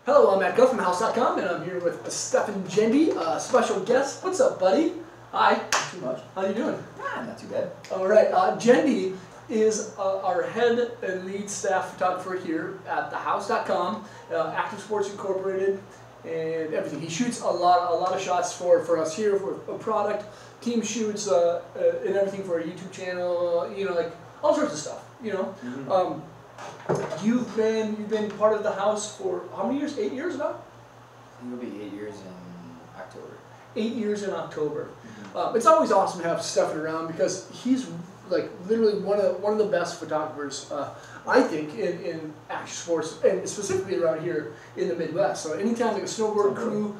Hello, I'm Matt Guf from House.com, and I'm here with Stephan Jende, special guest. What's up, buddy? Hi. Not too much. How you doing? Not too bad. All right. Jende is our head and lead staff photographer here at the House.com, Active Sports Incorporated, and everything. He shoots a lot of shots for us here for a product, team shoots, and everything for our YouTube channel. You know, like all sorts of stuff. You know. Mm-hmm. You've been part of the house for how many years? 8 years now? I think it'll be 8 years in October. 8 years in October. Mm-hmm. It's always awesome to have Stephan around because he's like literally one of the best photographers I think in action sports, and specifically around here in the Midwest. So anytime like a snowboard crew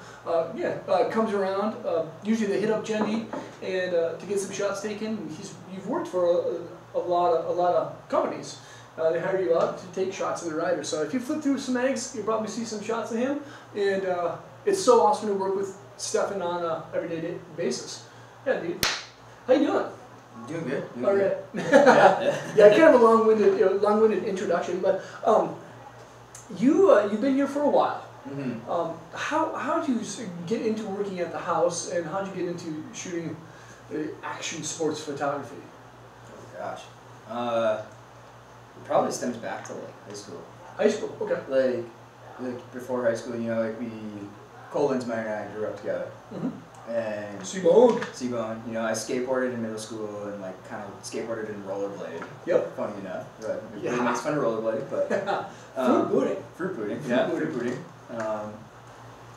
comes around, usually they hit up Jende and to get some shots taken. You've worked for a lot of companies. They hire you out to take shots of the rider. So if you flip through some eggs, you'll probably see some shots of him. And it's so awesome to work with Stephan on an everyday basis. Yeah, dude. How you doing? Doing good. All right. Yeah. Kind of a long-winded introduction, but you've been here for a while. Mm-hmm. How did you get into working at the house, and how did you get into shooting action sports photography? Oh gosh. It probably stems back to like high school. High school, okay. Like before high school, you know, like Cole Linsmeyer and I grew up together. Mm-hmm. And C-Bone, you know, I skateboarded in middle school and like kind of skateboarded and rollerbladed. Yep. Funny enough, but it really makes fun of rollerblading, but fruit booting. Fruit booting.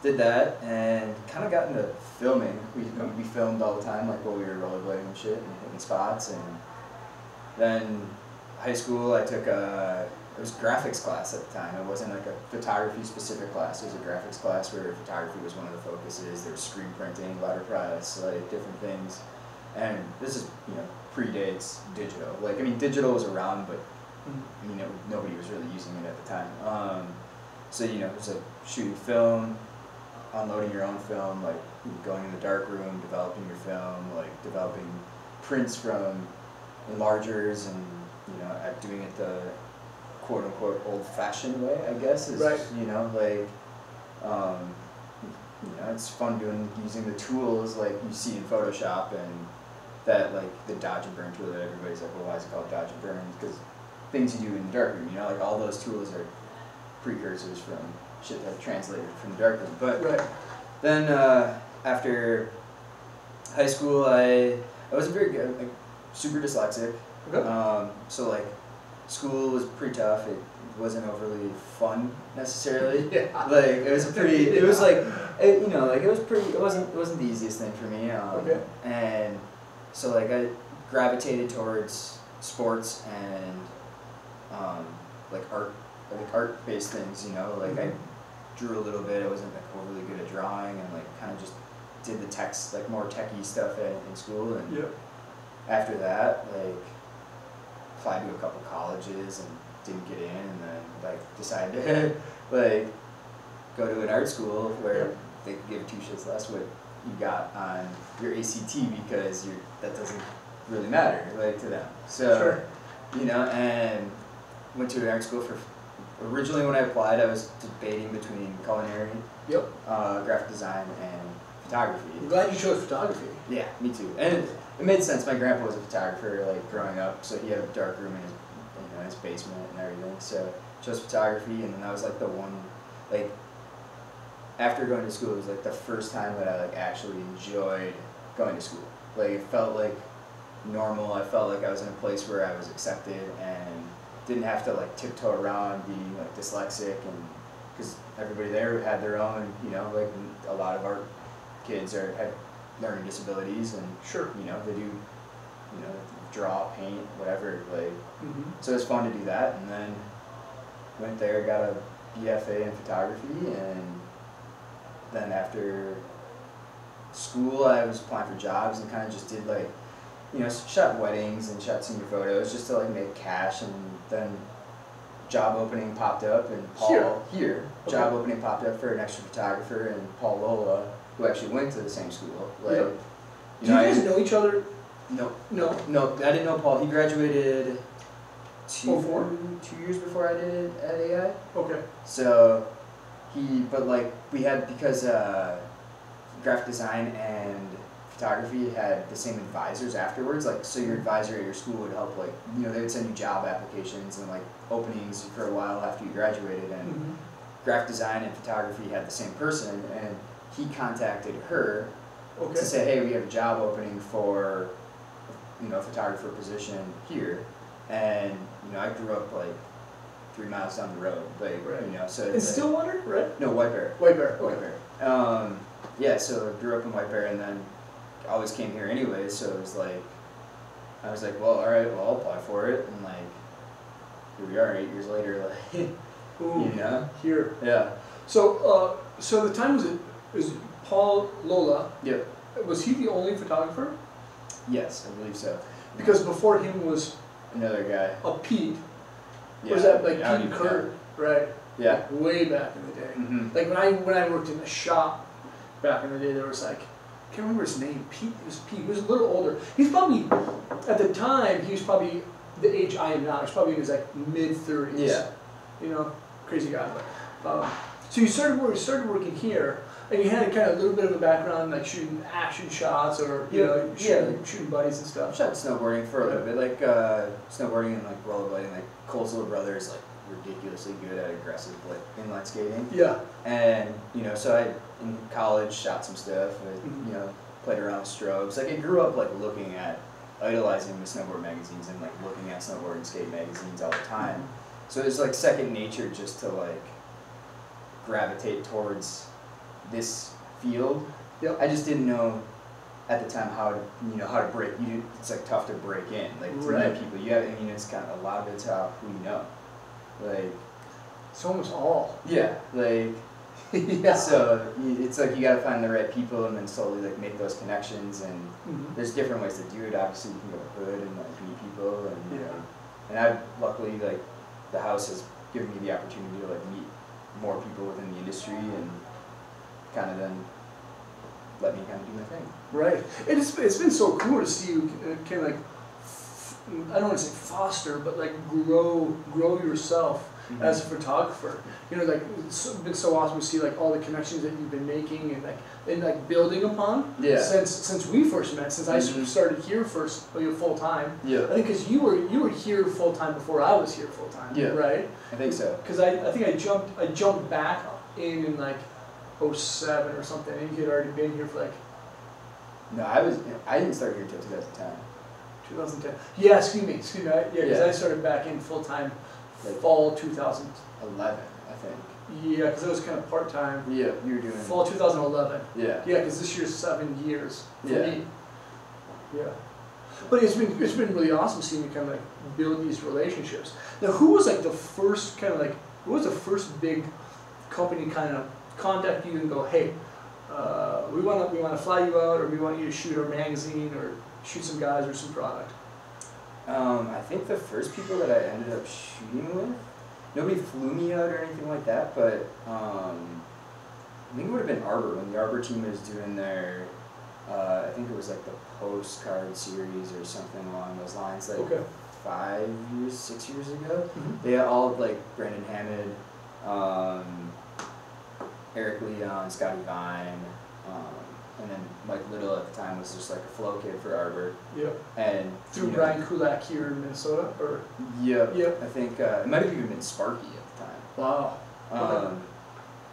Did that and kind of got into filming. We filmed all the time, like while we were rollerblading and shit and hitting spots. And then high school, I took it was graphics class at the time. It wasn't like a photography specific class. It was a graphics class where photography was one of the focuses. There was screen printing, letterpress, like different things. And this is, you know, predates digital. Like, I mean, digital was around, but you know, nobody was really using it at the time. So, you know, it was like shooting film, unloading your own film, like going in the dark room, developing your film, like developing prints from enlargers, and you know, doing it the quote-unquote old-fashioned way, I guess, is, right. You know, like, you know, it's fun using the tools like you see in Photoshop, and that, like, the dodge and burn tool that everybody's like, well, why is it called dodge and burn? Because things you do in the darkroom, you know, like all those tools are precursors from shit that translated from the darkroom. But then after high school, I wasn't very good, like, super dyslexic. Okay. So like, school was pretty tough. It wasn't overly fun necessarily. Like it was pretty. It was like, you know, like it was pretty. It wasn't the easiest thing for me. And so like I gravitated towards sports and like art-based things. You know, like I drew a little bit. I wasn't like overly good at drawing, and like kind of just did the text, like more techie stuff in school. And after that, like, applied to a couple colleges and didn't get in, and then like decided to like go to an art school where they could give two shits less what you got on your ACT, because that doesn't really matter, like, to them. So you know, and went to an art school for. Originally, when I applied, I was debating between culinary, graphic design, and photography. I'm glad you chose photography. Yeah, me too. And it made sense. My grandpa was a photographer, like, growing up, so he had a dark room in his, you know, his basement and everything. So chose photography, and then that was like the one, like, after going to school, it was like the first time that I like actually enjoyed going to school. Like, it felt like normal. I felt like I was in a place where I was accepted and didn't have to like tiptoe around being like dyslexic, and because everybody there had their own, you know, like a lot of our kids had learning disabilities, and you know, they do, you know, draw, paint, whatever, like, so it was fun to do that. And then went there, got a BFA in photography, and then after school I was applying for jobs and kind of just did like, you know, shot weddings and shot senior photos just to like make cash. And then job opening popped up, and job opening popped up for an extra photographer, and Paul Lola, who actually went to the same school. Like, do you guys know each other? No, I didn't know Paul. He graduated 2 04? 2 years before I did at AI. Okay. So but like we had, because graphic design and photography had the same advisors afterwards, like, so your advisor at your school would help, like, you know, they would send you job applications and like openings for a while after you graduated, and graphic design and photography had the same person, and he contacted her to say, hey, we have a job opening for, you know, a photographer position here, and, you know, I grew up like 3 miles down the road, like, you know, so it's Stillwater, right? No, White Bear. White Bear. White Bear. Yeah, so I grew up in White Bear, and then always came here anyway, so it was like, I was like, well, alright, well, I'll apply for it, and like, here we are 8 years later, like, you know? Here. Yeah. So, so the time was Paul Lola. Yep. Was he the only photographer? Yes, I believe so. Because before him was another guy. A Pete. Yeah. Was that like Pete Kurt? Right. Yeah. Like way back in the day. Like when I worked in the shop back in the day, there was like, I can't remember his name. Pete. It was Pete. He was a little older. He's probably, at the time, he was probably the age I am now. He's probably in his like mid-30s. Yeah. You know, crazy guy. But, so you started working here, and you had kind of a little bit of a background, like shooting action shots, or you know, shooting buddies and stuff. I shot snowboarding for a little bit, like snowboarding and like rollerblading. Like Cole's little brother is like ridiculously good at aggressive like inline skating. Yeah. And you know, so I in college shot some stuff. I, you know, played around with strobes. Like I grew up like looking at, idolizing the snowboard magazines and like looking at snowboard and skate magazines all the time. So it's like second nature just to like gravitate towards this field. Yep. I just didn't know at the time how to, you know, how to break. It's like tough to break in, like to know people. You have, I mean, it's kind of a lot of it's how who you know, like. It's almost all. Yeah, like. Yeah. So it's like you gotta find the right people and then slowly like make those connections, and there's different ways to do it. Obviously, you can go to Hood and like meet people, and you know, and I've luckily like the house has given me the opportunity to like meet more people within the industry and kind of then let me kind of do my thing. Right. It's been so cool to see you kind of like, I don't want to say foster, but like grow yourself as a photographer. You know, like it's been so awesome to see like all the connections that you've been making and like building upon. Yeah. Since we first met, since I started here first, full time. Yeah. I think because you were here full time before I was here full time. Yeah. Right. I think so. Because I think I jumped back in like 07 or something, and you had already been here for like. No, I didn't start here until 2010. 2010. Yeah, excuse me. Yeah, because I started back in full time like fall 2011, I think. Yeah, because it was kind of part time. Yeah, you were doing. Fall 2011. Yeah. Yeah, because this year's 7 years for me. Yeah. But it's been really awesome seeing you kind of like build these relationships. Now, who was like the first kind of like, who was the first big company kind of contact you and go, hey, we want to fly you out, or we want you to shoot our magazine or shoot some guys or some product? I think the first people that I ended up shooting with, nobody flew me out or anything like that, but I think it would have been Arbor, when the Arbor team was doing their, I think it was like the postcard series or something along those lines, like 6 years ago. They all like Brandon Hammid, Eric Leon, Scotty Vine, and then Mike Little at the time was just like a flow kid for Arbor. Yep. And through Brian Kulak here in Minnesota, or? Yep. I think it might have even been Sparky at the time. Wow.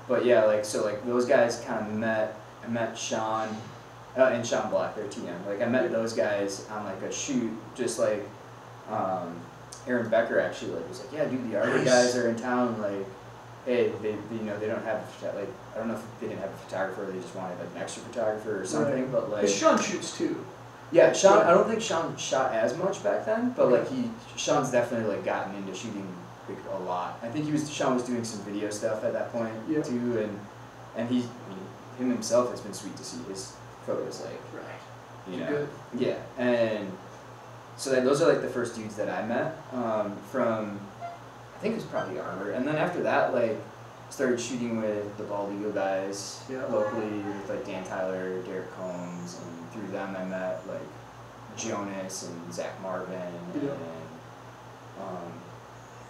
But yeah, like so, like those guys kind of met. I met Sean and Sean Black, their TM. Like I met those guys on like a shoot, just like Aaron Becker actually like was like, yeah, dude, the Arbor guys are in town, like. Hey, they you know, they don't have like, I don't know if they didn't have a photographer, they just wanted like an extra photographer or something, but like. But Sean shoots too. Yeah, Sean. I don't think Sean shot as much back then, but like Sean's definitely like gotten into shooting like a lot. I think Sean was doing some video stuff at that point too, and him himself has been sweet to see his photos, like you know, good. Yeah, and so those are like the first dudes that I met from. I think it was probably Arbor, and then after that, like, started shooting with the Bald Eagle guys locally with like Dan Tyler, Derek Combs, and through them I met like Jonas and Zach Marvin, and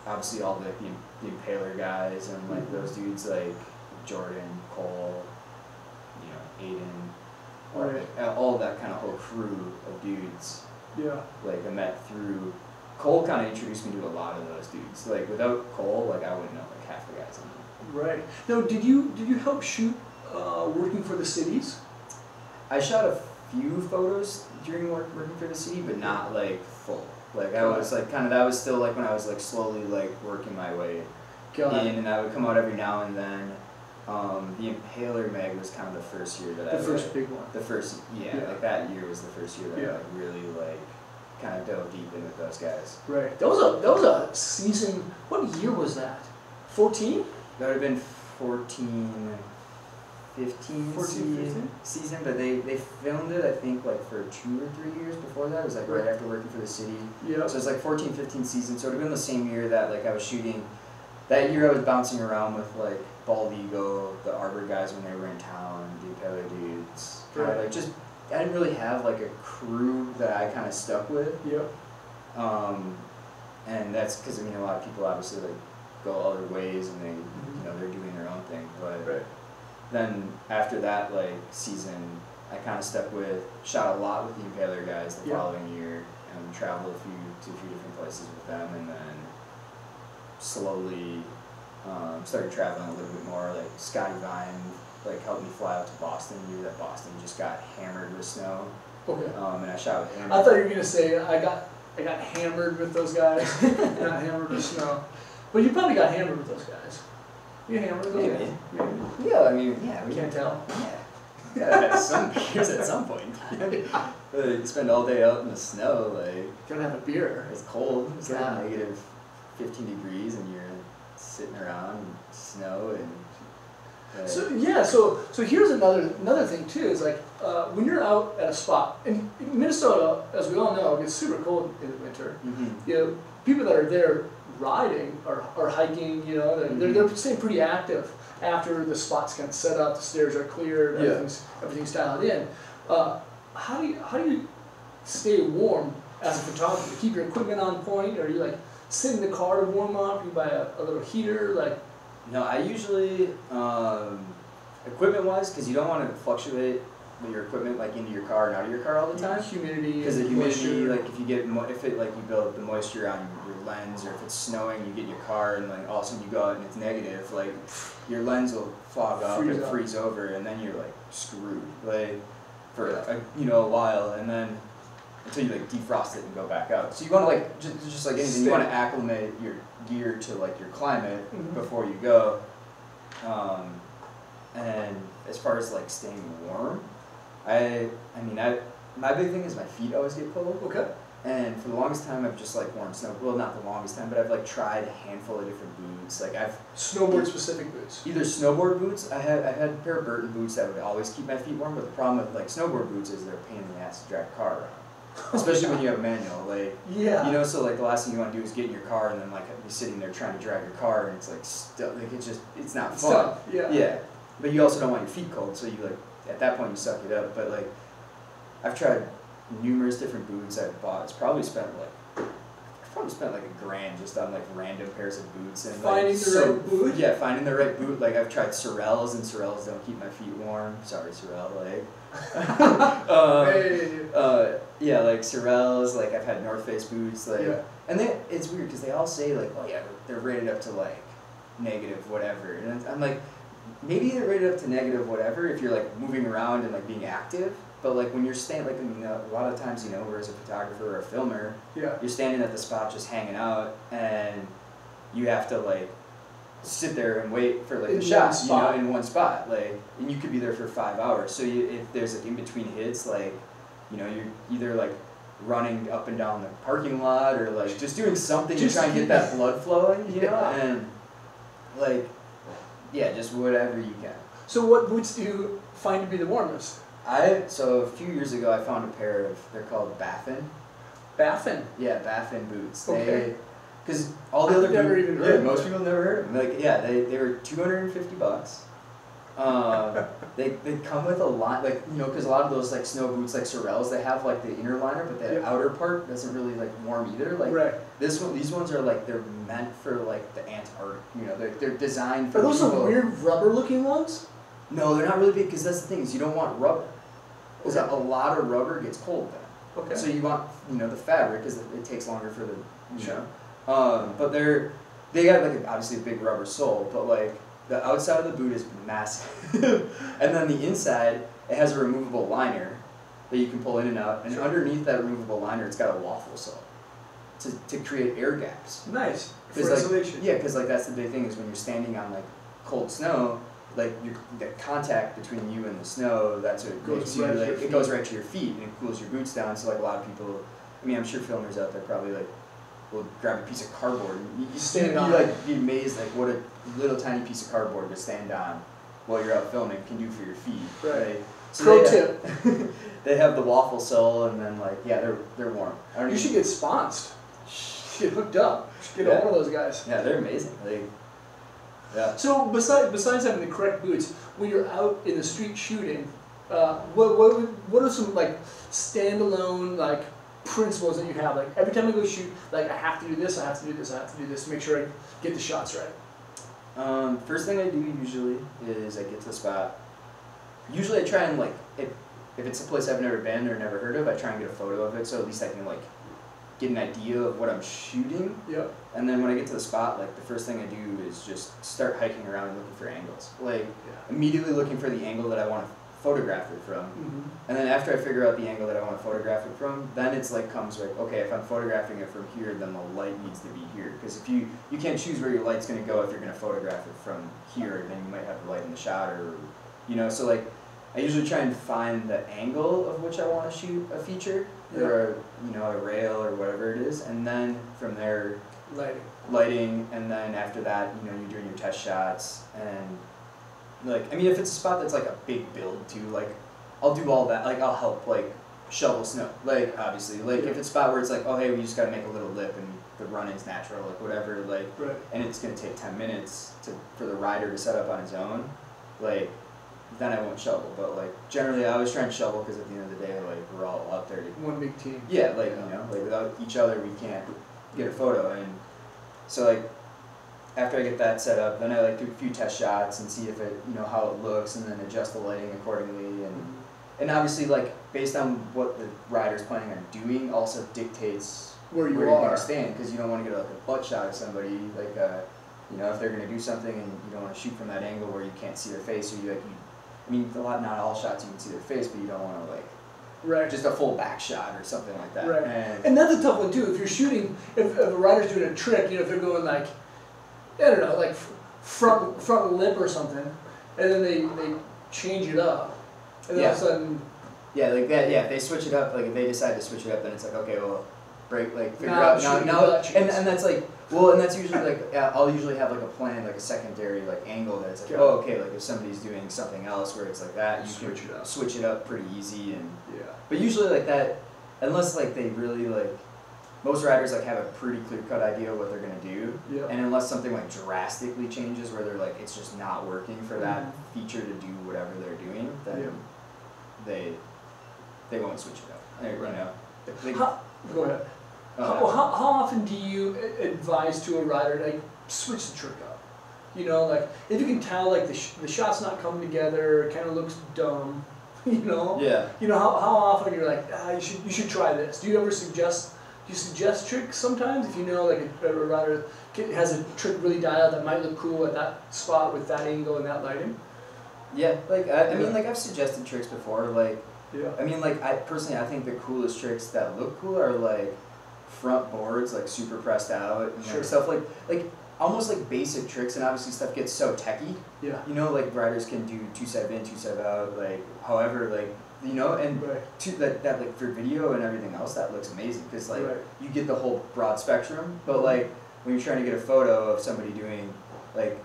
obviously all the Impaler guys and like those dudes like Jordan, Cole, Aiden, Right. all of that kind of whole crew of dudes. Yeah. Like I met through Cole. Kind of introduced me to a lot of those dudes. Like without Cole, like I wouldn't know like half the guys in there. Right. Now, did you help shoot working for the cities? I shot a few photos during working for the city, but not like full. Like I was like kind of, that was still like when I was like slowly like working my way in, and I would come out every now and then. The Impaler mag was kind of the first year that the first big one. The first, like that year was the first year that I like really like kind of dove deep in with those guys. Right. That was a season. What year was that? 14? That would have been 14, 15 season, but they filmed it I think like for 2 or 3 years before that. It was like right after working for the city. Yeah. So it was like 14, 15 season. So it would have been the same year that like I was shooting. That year I was bouncing around with like Bald Eagle, the Arbor guys when they were in town, the Impaler dudes. Kind of like just, I didn't really have like a crew that I kind of stuck with. Yep. And that's because I mean a lot of people obviously like go other ways and they they're doing their own thing. But then after that like season, I kind of stuck with, shot a lot with the Impaler guys the following year, and traveled to a few different places with them, and then slowly started traveling a little bit more. Like Scotty Vine like helped me fly out to Boston. The year that Boston just got hammered with snow. Okay. And I shot with him. I thought you were gonna say I got hammered with those guys, not hammered with snow. But you probably got hammered with those guys. You hammered with those guys? Maybe. Yeah, I mean, yeah. We can't tell. Yeah, some beers at some point. You spend all day out in the snow, like. Gotta have a beer. It's cold. It's like negative 15 degrees, and you're sitting around in snow and. So here's another thing too, is like when you're out at a spot, and Minnesota, as we all know, gets super cold in the winter. Mm-hmm. People that are there riding or hiking, they're staying pretty active after the spot's kind of set up, the stairs are cleared, everything's dialed in. How do you stay warm as a photographer? Keep your equipment on point? Or you like sit in the car to warm up? You buy a little heater, like. No, I usually, equipment-wise, because you don't want to fluctuate with your equipment like into your car and out of your car all the time. Humidity. Because the humidity, moisture. like if you get, you build the moisture on your lens, or if it's snowing, you get in your car and like all of a sudden you go out and it's negative, like your lens will fog up and freeze over, and then you're like screwed, like for a while, and then until you like defrost it and go back out. So you want to like just like anything, you want to acclimate your gear to like your climate before you go. And as far as like staying warm, my big thing is my feet always get cold. Okay. And for the longest time, I've just like worn not the longest time, but I've like tried a handful of different boots. Like I've snowboard specific boots. Either snowboard boots. I had a pair of Burton boots that would always keep my feet warm. But the problem with like snowboard boots is they're a pain in the ass to drive a car around. Especially when you have a manual, like so like the last thing you want to do is get in your car and then like be sitting there trying to drive your car, and it's like it's not fun. Yeah. But you also don't want your feet cold, so you like at that point you suck it up. But like I've tried numerous different boots I've bought. I've probably spent like $1,000 just on like random pairs of boots, and finding the right boot. Yeah, finding the right boot. Like I've tried Sorels, and Sorels don't keep my feet warm. Sorry, Sorel. Like. Like Sorels, like I've had North Face boots, like, and it's weird because they all say like, oh yeah, they're rated up to like negative whatever, and I'm like, maybe they're rated up to negative whatever if you're like moving around and like being active, but like when you're staying, like a lot of times where as a photographer or a filmer, you're standing at the spot just hanging out, and you have to like sit there and wait for like the shot, in one spot, like, and you could be there for 5 hours. So if there's like in between hits, like, you're either like running up and down the parking lot or like just doing something to try and get that blood flowing, and like, just whatever you can. So what boots do you find to be the warmest? So a few years ago I found a pair of, they're called Baffin. Baffin? Yeah, Baffin boots. Okay. Because all the other never even heard of most people never heard of them. Like, they were $250. They come with a lot, like, you know, because a lot of those like snow boots, like Sorels, they have like the inner liner, but the outer part doesn't really like warm either. Like these ones are like they're meant for like the Antarctic. You know, they're designed for. Are those some weird rubber-looking ones? No, they're not really big because that's the thing is you don't want rubber. Because a lot of rubber gets cold then. Okay. So you want the fabric because it takes longer for the but they got like obviously a big rubber sole, but like. The outside of the boot is massive, and then the inside, it has a removable liner that you can pull in and out, and underneath that removable liner, it's got a waffle sole to create air gaps. Nice. For like, insulation. Yeah, because like that's the big thing is when you're standing on like cold snow, like the contact between you and the snow, that's what it makes you like. It goes right to your feet and it cools your boots down. So like a lot of people, I mean, I'm sure filmers out there probably like. Will grab a piece of cardboard and you'd be amazed like what a little tiny piece of cardboard to stand on while you're out filming can do for your feet. Right. So Pro tip. They have the waffle sole and then like they're warm. You should get sponsored. Get hooked up. You should get one of those guys. Yeah, they're amazing. So besides having the correct boots, when you're out in the street shooting, what are some like standalone like principles that you have? Like every time I go shoot, like I have to do this, I have to do this, I have to do this to make sure I get the shots right. First thing I do usually is I get to the spot. Usually I try and like if it's a place I've never been or never heard of, I try and get a photo of it so at least I can like get an idea of what I'm shooting. Yep. And then when I get to the spot, like the first thing I do is just start hiking around and looking for angles. Like immediately looking for the angle that I want to photograph it from. And then after I figure out the angle that I want to photograph it from, then it's like comes like, okay, if I'm photographing it from here, then the light needs to be here. Because if you can't choose where your light's going to go if you're going to photograph it from here, then you might have the light in the shot or, so like I usually try and find the angle of which I want to shoot a feature or, a rail or whatever it is. And then from there, lighting, and then after that, you're doing your test shots and like, I mean, if it's a spot that's like a big build too, like, I'll do all that, like, I'll help, like, shovel snow, like, obviously, like, if it's a spot where it's like, oh, hey, we just gotta make a little lip and the run-in's natural, like, whatever, like, and it's gonna take 10 minutes for the rider to set up on his own, like, then I won't shovel, but, like, generally I always try and shovel because at the end of the day, like, we're all out there to... One big team. Yeah, like, like, without each other, we can't get a photo, and so, like, after I get that set up, then I like do a few test shots and see if it, how it looks, and then adjust the lighting accordingly. And obviously, like based on what the rider's planning on doing, also dictates where you're going to stand, because you don't want to get like a butt shot of somebody, like if they're going to do something and you don't want to shoot from that angle where you can't see their face, or I mean, not all shots you can see their face, but you don't want to like just a full back shot or something like that. And that's a tough one too. If you're shooting, if a rider's doing a trick, if they're going like. I don't know, like front lip or something, and then they change it up, and then all of a sudden. Yeah, like that. Yeah, if they switch it up, like if they decide to switch it up, then it's like, okay, well, figure out now, and that's like, well, and that's usually like I'll usually have like a plan, like a secondary like angle that it's like, oh, okay, like if somebody's doing something else where it's like that, you can switch it up pretty easy, and but usually like that, unless like they really like. Most riders like have a pretty clear-cut idea of what they're gonna do, and unless something like drastically changes, where they're like it's just not working for that feature to do whatever they're doing, then they won't switch it up. Go ahead. How often do you advise to a rider to like switch the trick up? Like if you can tell like the shot's not coming together, it kind of looks dumb. How often you're like you should try this. Do you suggest tricks sometimes if like a rider has a trick really dialed that might look cool at that spot with that angle and that lighting? Yeah, like I mean, like I've suggested tricks before. Like, I mean, like I think the coolest tricks that look cool are like front boards, like super pressed out, and like stuff like almost like basic tricks. And obviously, stuff gets so techy. Yeah. Like riders can do 2-step in, 2-step out, like however, like. And that like for video and everything else, that looks amazing because like you get the whole broad spectrum. But like when you're trying to get a photo of somebody doing like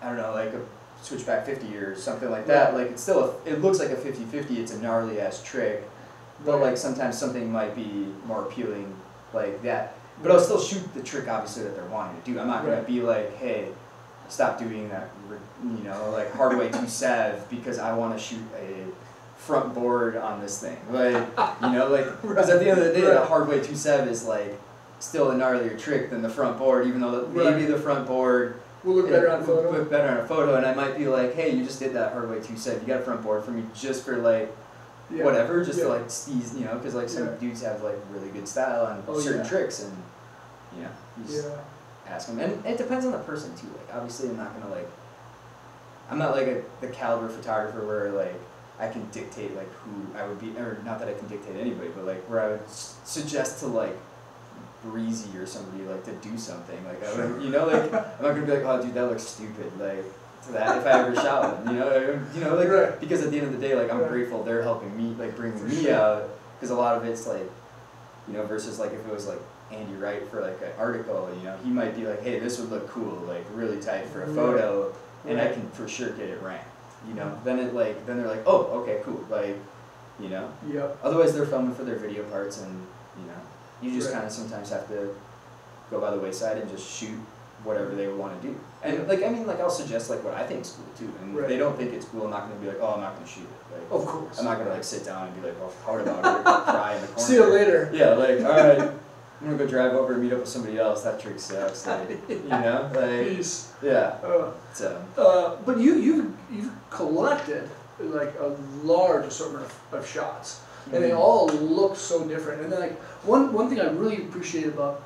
I don't know, like a switchback 50 or something like that, like it's still it looks like a 50-50. It's a gnarly ass trick, but like sometimes something might be more appealing like that. But I'll still shoot the trick obviously that they're wanting to do. I'm not gonna be like, hey. stop doing that, you know, like hardway 2.7 because I want to shoot a front board on this thing. Like, you know, like, because at the end of the day, the hardway 2.7 is like still a gnarlier trick than the front board, even though maybe the front board will look better on photo. Look better on a photo, and I might be like, hey, you just did that hardway 2.7. You got a front board for me just for like whatever, just to like steeze, you know, because like some dudes have like really good style on certain tricks, and you know, you just ask them, and it depends on the person too. Like, obviously, I'm not like the caliber photographer where like I can dictate like who I would be, or not that I can dictate anybody, but like where I would suggest to like Breezy or somebody like to do something. Like, I would, you know, like I'm not gonna be like, oh dude, that looks stupid. Like to that if I ever shot them, you know, like because at the end of the day, like I'm grateful they're helping me, like bringing me out, because a lot of it's like, you know, versus like if it was like Andy Wright for like an article, you know, he might be like, hey, this would look cool, like really tight for a photo, and I can for sure get it ranked. You know, then they're like, oh, okay, cool, like, you know. Yep. Otherwise, they're filming for their video parts, and you know, you just kind of sometimes have to go by the wayside and just shoot whatever they want to do. And like, I mean, like I'll suggest like what I think is cool too, and if they don't think it's cool, I'm not gonna be like, oh, I'm not gonna shoot it. Like, of course. I'm not gonna like sit down and be like, oh, hard about it, or cry in the corner. See you later. Yeah, like, all right. I'm gonna go drive over and meet up with somebody else. That trick sucks. Like, you know, like, peace. Yeah. But you've collected like a large assortment of shots, and they all look so different. And then like one thing I really appreciate about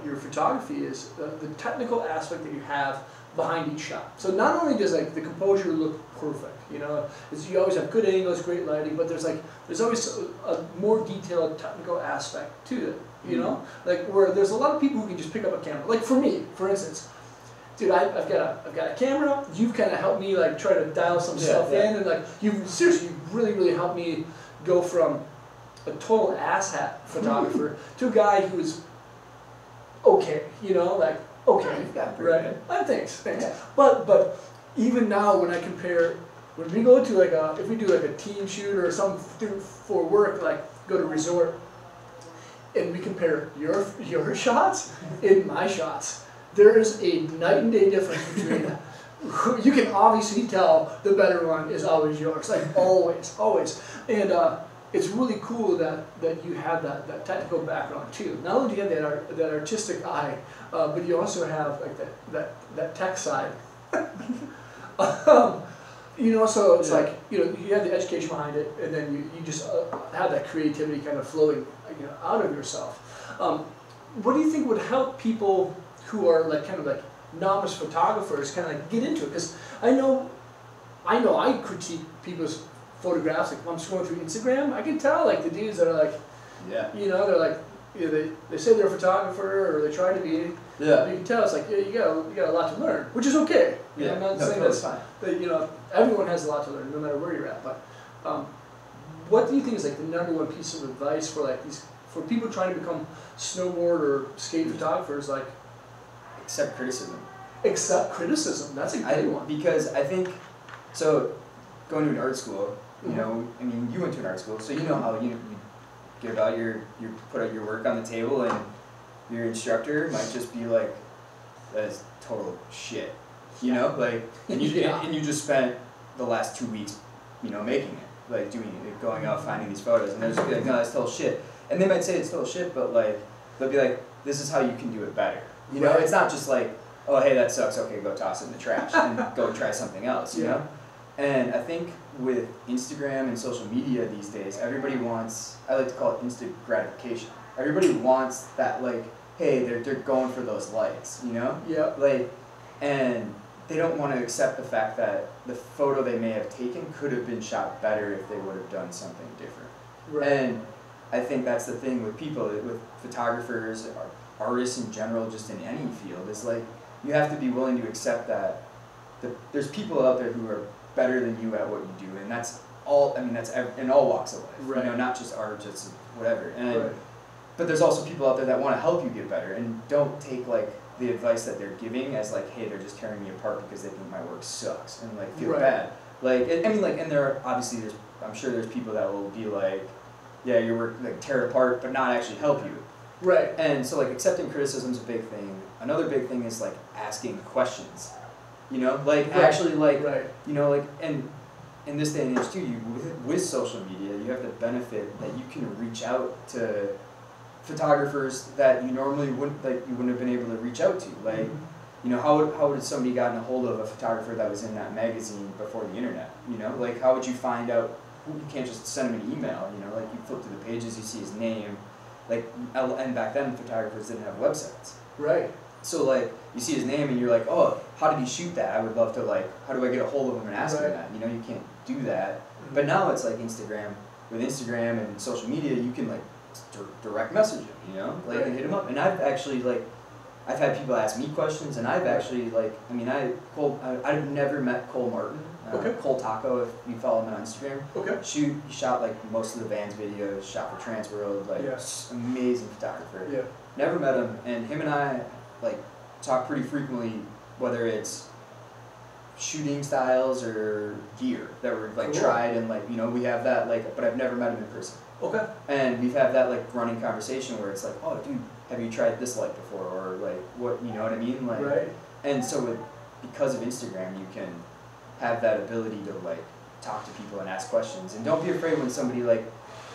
your photography is the technical aspect that you have behind each shot. So not only does like the composure look perfect, you know, you always have good angles, great lighting, but there's always a more detailed technical aspect to it. You know, like where there's a lot of people who can just pick up a camera. Like for me, for instance, dude, I've got a camera. You've kind of helped me like try to dial some stuff in, and like you've really helped me go from a total asshat photographer to a guy who's okay. You know, like okay, you've got pretty good. Thanks. Yeah. But even now, when I compare, when we go to like if we do like a team shoot or something for work, like go to resort, and we compare your shots and my shots, there is a night and day difference between them. You can obviously tell the better one is always yours, like always. And it's really cool that you have that technical background too. Not only do you have that artistic eye, but you also have like that tech side. You know, so it's like, you know, you have the education behind it, and then you just have that creativity kind of flowing, you know, out of yourself. What do you think would help people who are like kind of like novice photographers kind of like get into it? Because I know I critique people's photographs. Like if I'm scrolling through Instagram, I can tell like the dudes that are like, you know, they're like, you know, they say they're a photographer or they try to be. Yeah. You can tell it's like you got a lot to learn, which is okay. You know, I'm not saying that's fine. But you know, everyone has a lot to learn, no matter where you're at. But what do you think is like the #1 piece of advice for like for people trying to become snowboard or skate photographers? Like, accept criticism. Accept criticism. That's a good one. Because I think so. Going to an art school, you know, I mean, you went to an art school, so you know how you give out you put out your work on the table, and your instructor might just be like, that is total shit, you know, like, and you just spent the last 2 weeks, you know, making it, like doing it, going out, finding these photos, and they're just be like, no, that's total shit, and they might say it's total shit, but like, they'll be like, this is how you can do it better, you know, it's not just like, oh, hey, that sucks, okay, go toss it in the trash, and go try something else, you know, and I think with Instagram and social media these days, everybody wants, I like to call it instant gratification, everybody wants that, like, hey, they're going for those likes, you know? Yeah. Like, and they don't want to accept the fact that the photo they may have taken could have been shot better if they would have done something different. Right. And I think that's the thing with people, with photographers, artists in general, just in any field, is like, you have to be willing to accept that there's people out there who are better than you at what you do, and that's all, I mean, that's in all walks of life, right. You know, not just art, just whatever. And but there's also people out there that want to help you get better and don't take like the advice that they're giving as like, hey, they're just tearing me apart because they think my work sucks and like feel bad. Like, I mean, like, and there are obviously I'm sure there's people that will be like, yeah, your work like tear it apart, but not actually help you. Right. And so like accepting criticism is a big thing. Another big thing is like asking questions. You know, like Right. actually like Right. you know like and in this day and age too, with social media, you have the benefit that you can reach out to photographers that you normally wouldn't have been able to reach out to. Like, you know, how would somebody gotten a hold of a photographer that was in that magazine before the internet? You know, like how would you find out? You can't just send him an email. You know, like you flip through the pages, you see his name, like and back then photographers didn't have websites. Right. So like you see his name and you're like, oh, how did he shoot that? I would love to like, how do I get a hold of him and ask him Right. that? You know, you can't do that. But now it's like Instagram. With Instagram and social media, you can like direct message him, you know, like and hit him up. And I've actually like, I've had people ask me questions, and I've actually like, I mean, I've never met Cole Martin. Okay. Cole Taco, if you follow him on Instagram. Okay. He shot like most of the Vans videos, shot for Transworld, like amazing photographer. Yeah. Never met him, and him and I like talk pretty frequently, whether it's shooting styles or gear that were like tried, and like, you know, we have that like, but I've never met him in person. Okay. And we've had that like running conversation where it's like, oh dude, have you tried this light before, or like what, you know what I mean, like. Right. And so because of Instagram, you can have that ability to like talk to people and ask questions, and don't be afraid when somebody like,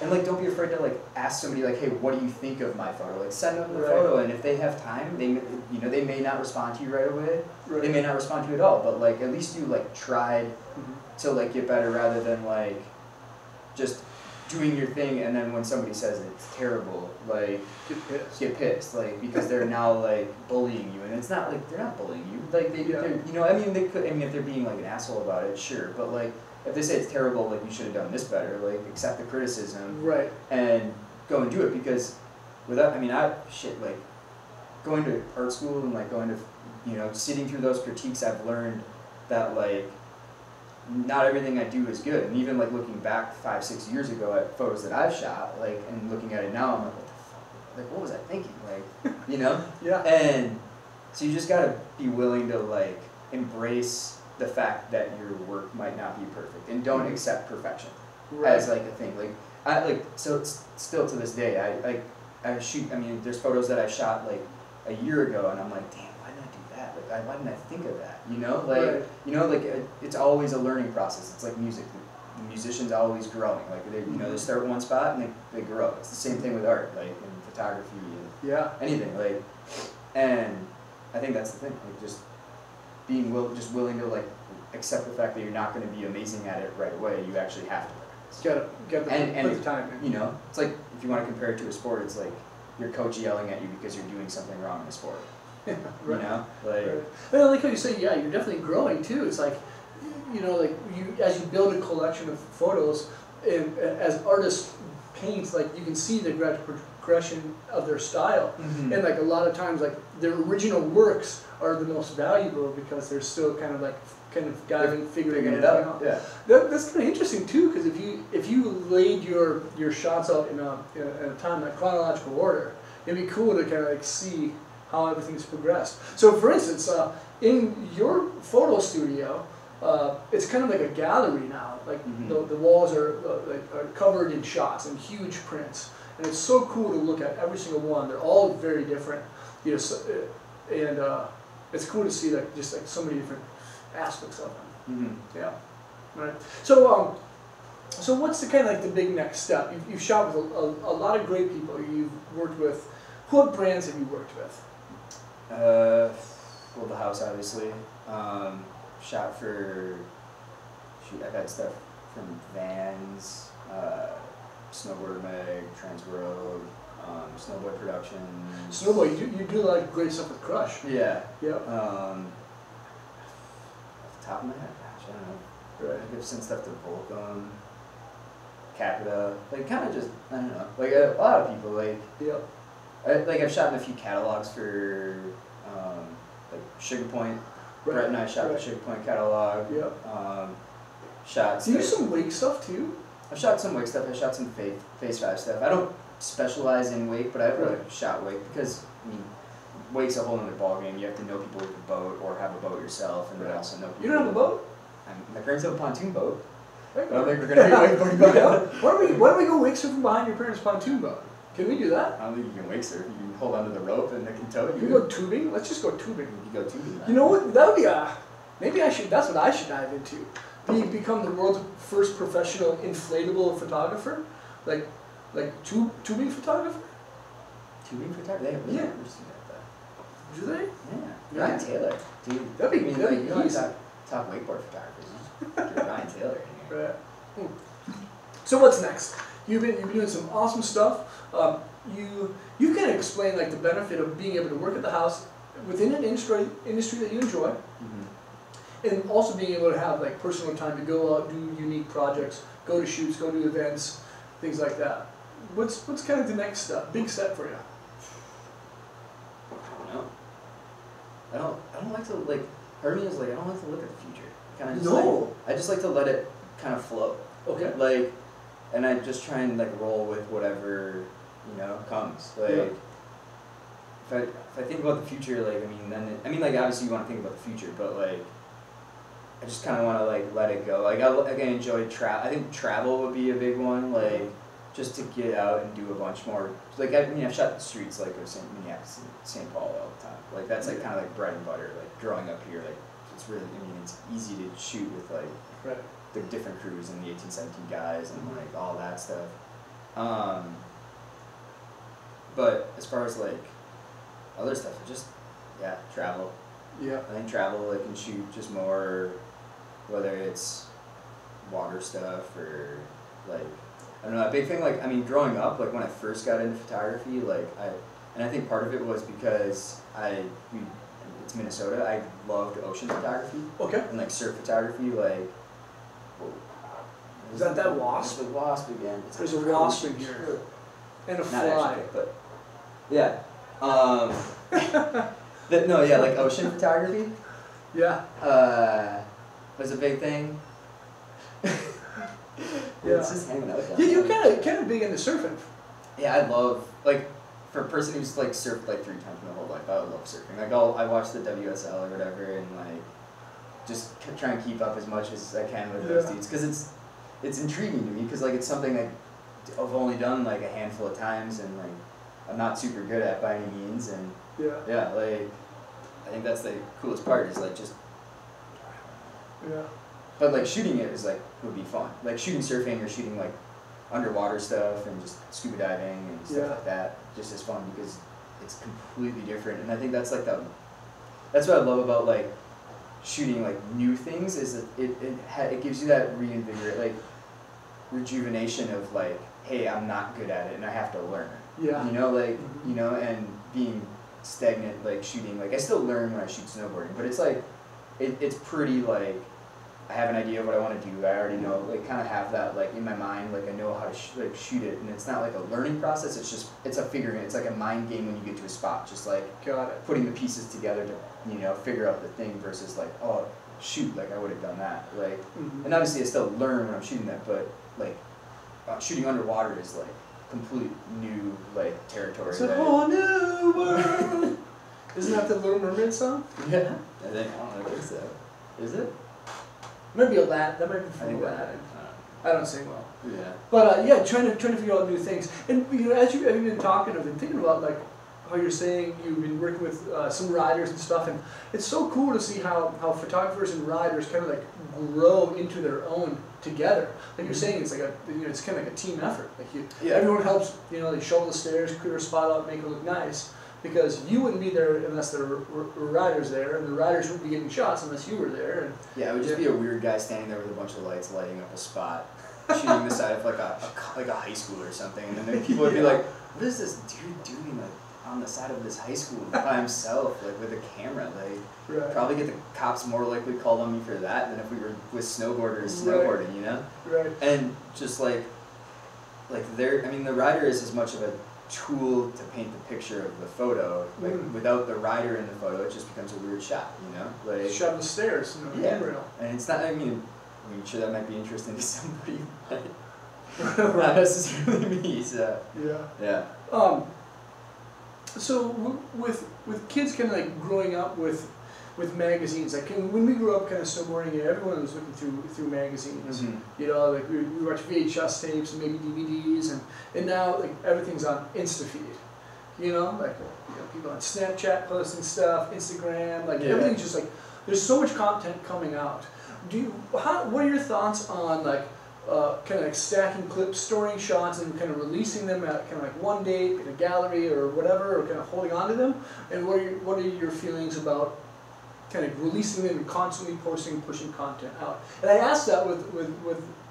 and like don't be afraid to like ask somebody like, hey, what do you think of my photo? Like send them the photo, and if they have time, they may not respond to you right away. Right. They may not respond to you at all, but like at least you like tried to like get better, rather than like just doing your thing and then when somebody says it's terrible, like get pissed, like because they're now like bullying you, and it's not like they're not bullying you, like they're, you know, I mean they could, I mean if they're being like an asshole about it, sure, but like if they say it's terrible, like you should have done this better, like accept the criticism, right, and go and do it, because without, I mean like going to art school and like going to, you know, sitting through those critiques, I've learned that like not everything I do is good. And even like looking back 5-6 years ago at photos that I've shot, like, and looking at it now, I'm like, what the fuck? Like, what was I thinking? Like, you know? Yeah. And so you just gotta be willing to like embrace the fact that your work might not be perfect, and don't accept perfection as like a thing. Like so it's still to this day, I shoot, I mean, there's photos that I shot like a year ago, and I'm like, damn, why didn't I do that? Like, why didn't I think of that? You know, like, you know, like it's always a learning process. It's like music. The musician's always growing. Like they, you know, they start one spot and they grow. It's the same thing with art, like in photography and anything. Like, and I think that's the thing. Like just being willing to like accept the fact that you're not going to be amazing at it right away. You actually have to practice. Got the time in. You know, it's like if you want to compare it to a sport, it's like your coach yelling at you because you're doing something wrong in a sport. Right. You know, like. Right. I like how you say, yeah, you're definitely growing too. It's like, you know, like you as you build a collection of photos, and as artists paint, like you can see the progression of their style, and like a lot of times, like their original works are the most valuable because they're still kind of figuring it out. Yeah. That's kind of interesting too, because if you laid your shots out in a time like chronological order, it'd be cool to kind of like see how everything's progressed. So for instance, in your photo studio, it's kind of like a gallery now. Like the walls are covered in shots and huge prints, and it's so cool to look at every single one. They're all very different, you know, and it's cool to see like just like so many different aspects of them. Yeah, right. So so what's the kind of like the big next step? You've shot with a lot of great people. You've worked with. What brands have you worked with? Well, the house obviously. Shot for. Shoot, I've had stuff from Vans, Snowboard Mag, Transworld, Snowboy Productions. Snowboy, you do a lot of great stuff with Crush. Yeah. Yep. Off the top of my head, gosh, I don't know. Right. I've sent stuff to Volcom, Capita, like kind of just, I don't know, like a lot of people, like. Yep. I've shot in a few catalogs for, like Sugar Point. Brett and I shot the Sugar Point catalog. Yep. Shot. Do you do some wake stuff too? I've shot some wake stuff. I shot some Phase 5 stuff. I don't specialize in wake, but I've really shot wake because, I mean, wake's a whole other ballgame. You have to know people with a boat or have a boat yourself, and then also know people. You don't have a boat? My parents have a pontoon boat. I don't think we're going to be wakeboarding out. Why don't we go wake surfing behind your parents' pontoon boat? Can we do that? I don't think you can wake surf. You can hold onto the rope and they can tow you. Can we go tubing? Let's just go tubing. You can go tubing. You know what? That would be a maybe that's what I should dive into. Become the world's first professional inflatable photographer, like tubing photographer. Tubing photographer? They have Yeah. never seen that. Do they? Yeah. Ryan Taylor, dude. That'd be you know, easy. top wakeboard photographers. Get Ryan Taylor in here. Right. So what's next? You've been doing some awesome stuff. You can explain like the benefit of being able to work at the house within an industry that you enjoy, and also being able to have like personal time to go out, do unique projects, go to shoots, go to events, things like that. What's kind of the next step, big step for you? I don't know. I don't like to like. Part of me is like I don't like to look at the future. Kind of just I just like to let it kind of flow. Okay. Like, and I just try and like roll with whatever comes. Like, if I think about the future, like like obviously you want to think about the future, but like I just kind of want to like let it go. Like I enjoy travel. I think travel would be a big one. Like just to get out and do a bunch more. Like I've shot the streets like of Minneapolis and St. Paul all the time. Like that's like kind of like bread and butter. Like growing up here, like it's really it's easy to shoot with like the different crews and the 1817 guys and like all that stuff. But as far as like other stuff, just travel. Yeah. I think travel like and shoot just more, whether it's water stuff or like I don't know, a big thing like growing up, like when I first got into photography, like I think part of it was because it's Minnesota, I loved ocean photography. Okay. And like surf photography, like is that wasp? There's a wasp again. There's a wasp in here. And a fly. Not actually, but yeah. Like ocean photography. Yeah. Was a big thing. It's just hanging out. Yeah, you're kind of big into surfing. Yeah, I love like for a person who's like surfed like 3 times in my whole life, I would love surfing. Like I watch the WSL or whatever, and like just try and keep up as much as I can with those dudes because it's intriguing to me because like it's something that I've only done like a handful of times and like I'm not super good at by any means and like I think that's the coolest part is like just but like shooting it is like would be fun, like shooting surfing or shooting like underwater stuff and just scuba diving and stuff like that just as fun because it's completely different. And I think that's like that's what I love about like shooting like new things is that it gives you that rejuvenation of like, hey, I'm not good at it and I have to learn. And being stagnant like shooting, like I still learn when I shoot snowboarding, but it's like it's pretty like I have an idea of what I want to do. I already know, like, kind of have that, like, in my mind, like, I know how to shoot it, and it's not like a learning process, it's a figuring, it's like a mind game when you get to a spot, just like putting the pieces together to, figure out the thing versus like, oh, shoot, like, I would have done that, like, and obviously I still learn when I'm shooting that, but, like, shooting underwater is, like, complete new, like, territory. It's a whole new world! Isn't that the Little Mermaid song? Yeah, I think so. Is it? Maybe a lad. That might be from a lad. I don't sing well. Yeah. But trying to figure out new things. And as you've been talking, I've been thinking about like how you're saying you've been working with some riders and stuff, and it's so cool to see how photographers and riders kind of like grow into their own together. Like you're saying, it's like it's kind of like a team effort. Like everyone helps. They shovel the stairs, clear a spot out, make it look nice. Because you wouldn't be there unless there were riders there, and the riders wouldn't be getting shots unless you were there. And it would just be a weird guy standing there with a bunch of lights lighting up a spot, shooting the side of like a high school or something, and then people would be like, "What is this dude doing like on the side of this high school by himself, like with a camera?" Like, probably get the cops more likely called on me for that than if we were with snowboarders snowboarding, Right. And just like the rider is as much of a tool to paint the picture of the photo. Like without the rider in the photo, it just becomes a weird shot. Like shot on the stairs. And it's not. I mean, sure that might be interesting to somebody, but not necessarily me. So yeah. So with kids kind of like growing up with magazines, like when we grew up kind of snowboarding, everyone was looking through magazines. Like we watch VHS tapes and maybe DVDs, and now like everything's on InstaFeed. People on Snapchat posting stuff, Instagram, like everything's just like there's so much content coming out. What are your thoughts on like kind of like stacking clips, storing shots, and kind of releasing them at kind of like one date in a gallery or whatever, or kind of holding on to them? And what are your feelings about kind of releasing them and constantly posting, pushing content out? And I asked that with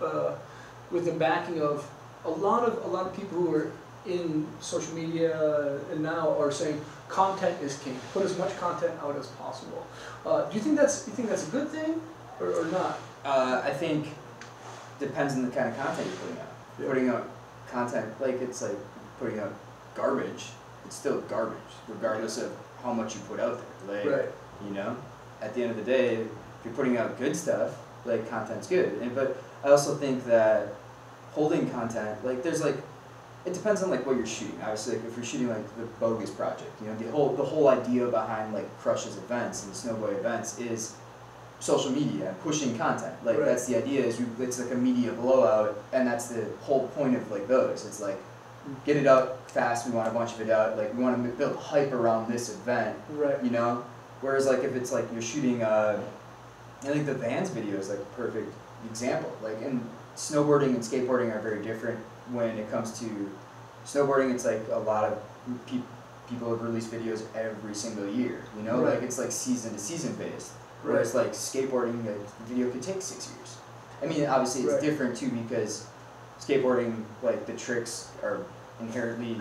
the backing of a lot of people who are in social media and now are saying content is king. Put as much content out as possible. Do you think that's a good thing or not? I think depends on the kind of content you're putting out. Yeah. Putting out content it's like putting out garbage. It's still garbage, regardless of how much you put out there. Like, right. you know, at the end of the day, if you're putting out good stuff, like content's good. But I also think that holding content, there's it depends on what you're shooting. Obviously, if you're shooting the Bogus project, you know, the whole idea behind Crush's events and Snowboy events is social media and pushing content. Right. That's the idea. It's like a media blowout, and that's the whole point of those. It's get it out fast. We want a bunch of it out. We want to build hype around this event. Right. You know, whereas if it's you're shooting, I think the Vans video is a perfect example. And snowboarding and skateboarding are very different. When it comes to snowboarding, it's a lot of people have released videos every single year. You know, right. It's season to season based. Right. Whereas skateboarding, the video could take 6 years. I mean, obviously it's right. different too because skateboarding, the tricks are inherently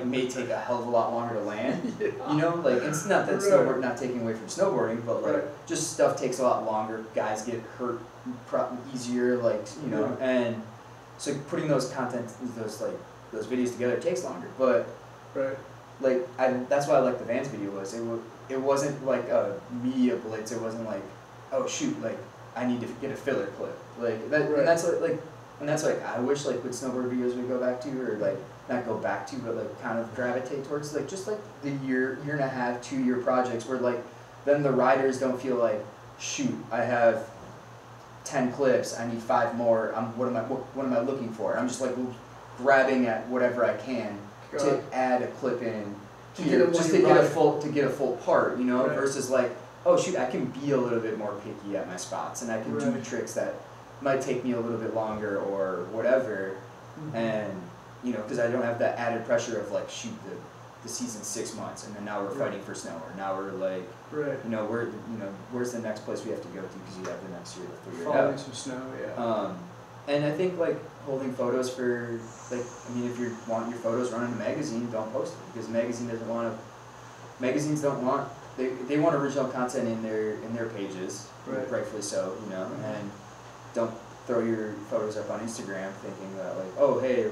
may take a hell of a lot longer to land. Yeah. You know, it's not that right. snowboard not taking away from snowboarding, but right. just stuff takes a lot longer. Guys get hurt easier, you know, yeah. and so putting those those videos together takes longer. But right. That's why I like the Vans video it wasn't a media blitz. It wasn't oh shoot, I need to get a filler clip that. Right. And that's I wish with snowboard videos we go back to, or not go back to, but kind of gravitate towards just the year and a half, 2 year projects where then the riders don't feel shoot, I have 10 clips, I need 5 more. What am I looking for? I'm just grabbing at whatever I can to add a clip in here, just to get a full part, you know, right. versus oh shoot, I can be a little bit more picky at my spots, and I can right. do tricks that might take me a little bit longer or whatever, mm-hmm. and you know, because I don't have that added pressure of shoot, the season's 6 months, and then now we're fighting for snow, or now we're right. you know, where's the next place we have to go to because you have the next year to figure it Following out. some snow, yeah. And I think holding photos for I mean, if you want your photos run in a magazine, don't post it because magazines don't want they want original content in their pages, right. rightfully so, you know, Mm-hmm. and don't throw your photos up on Instagram thinking that oh hey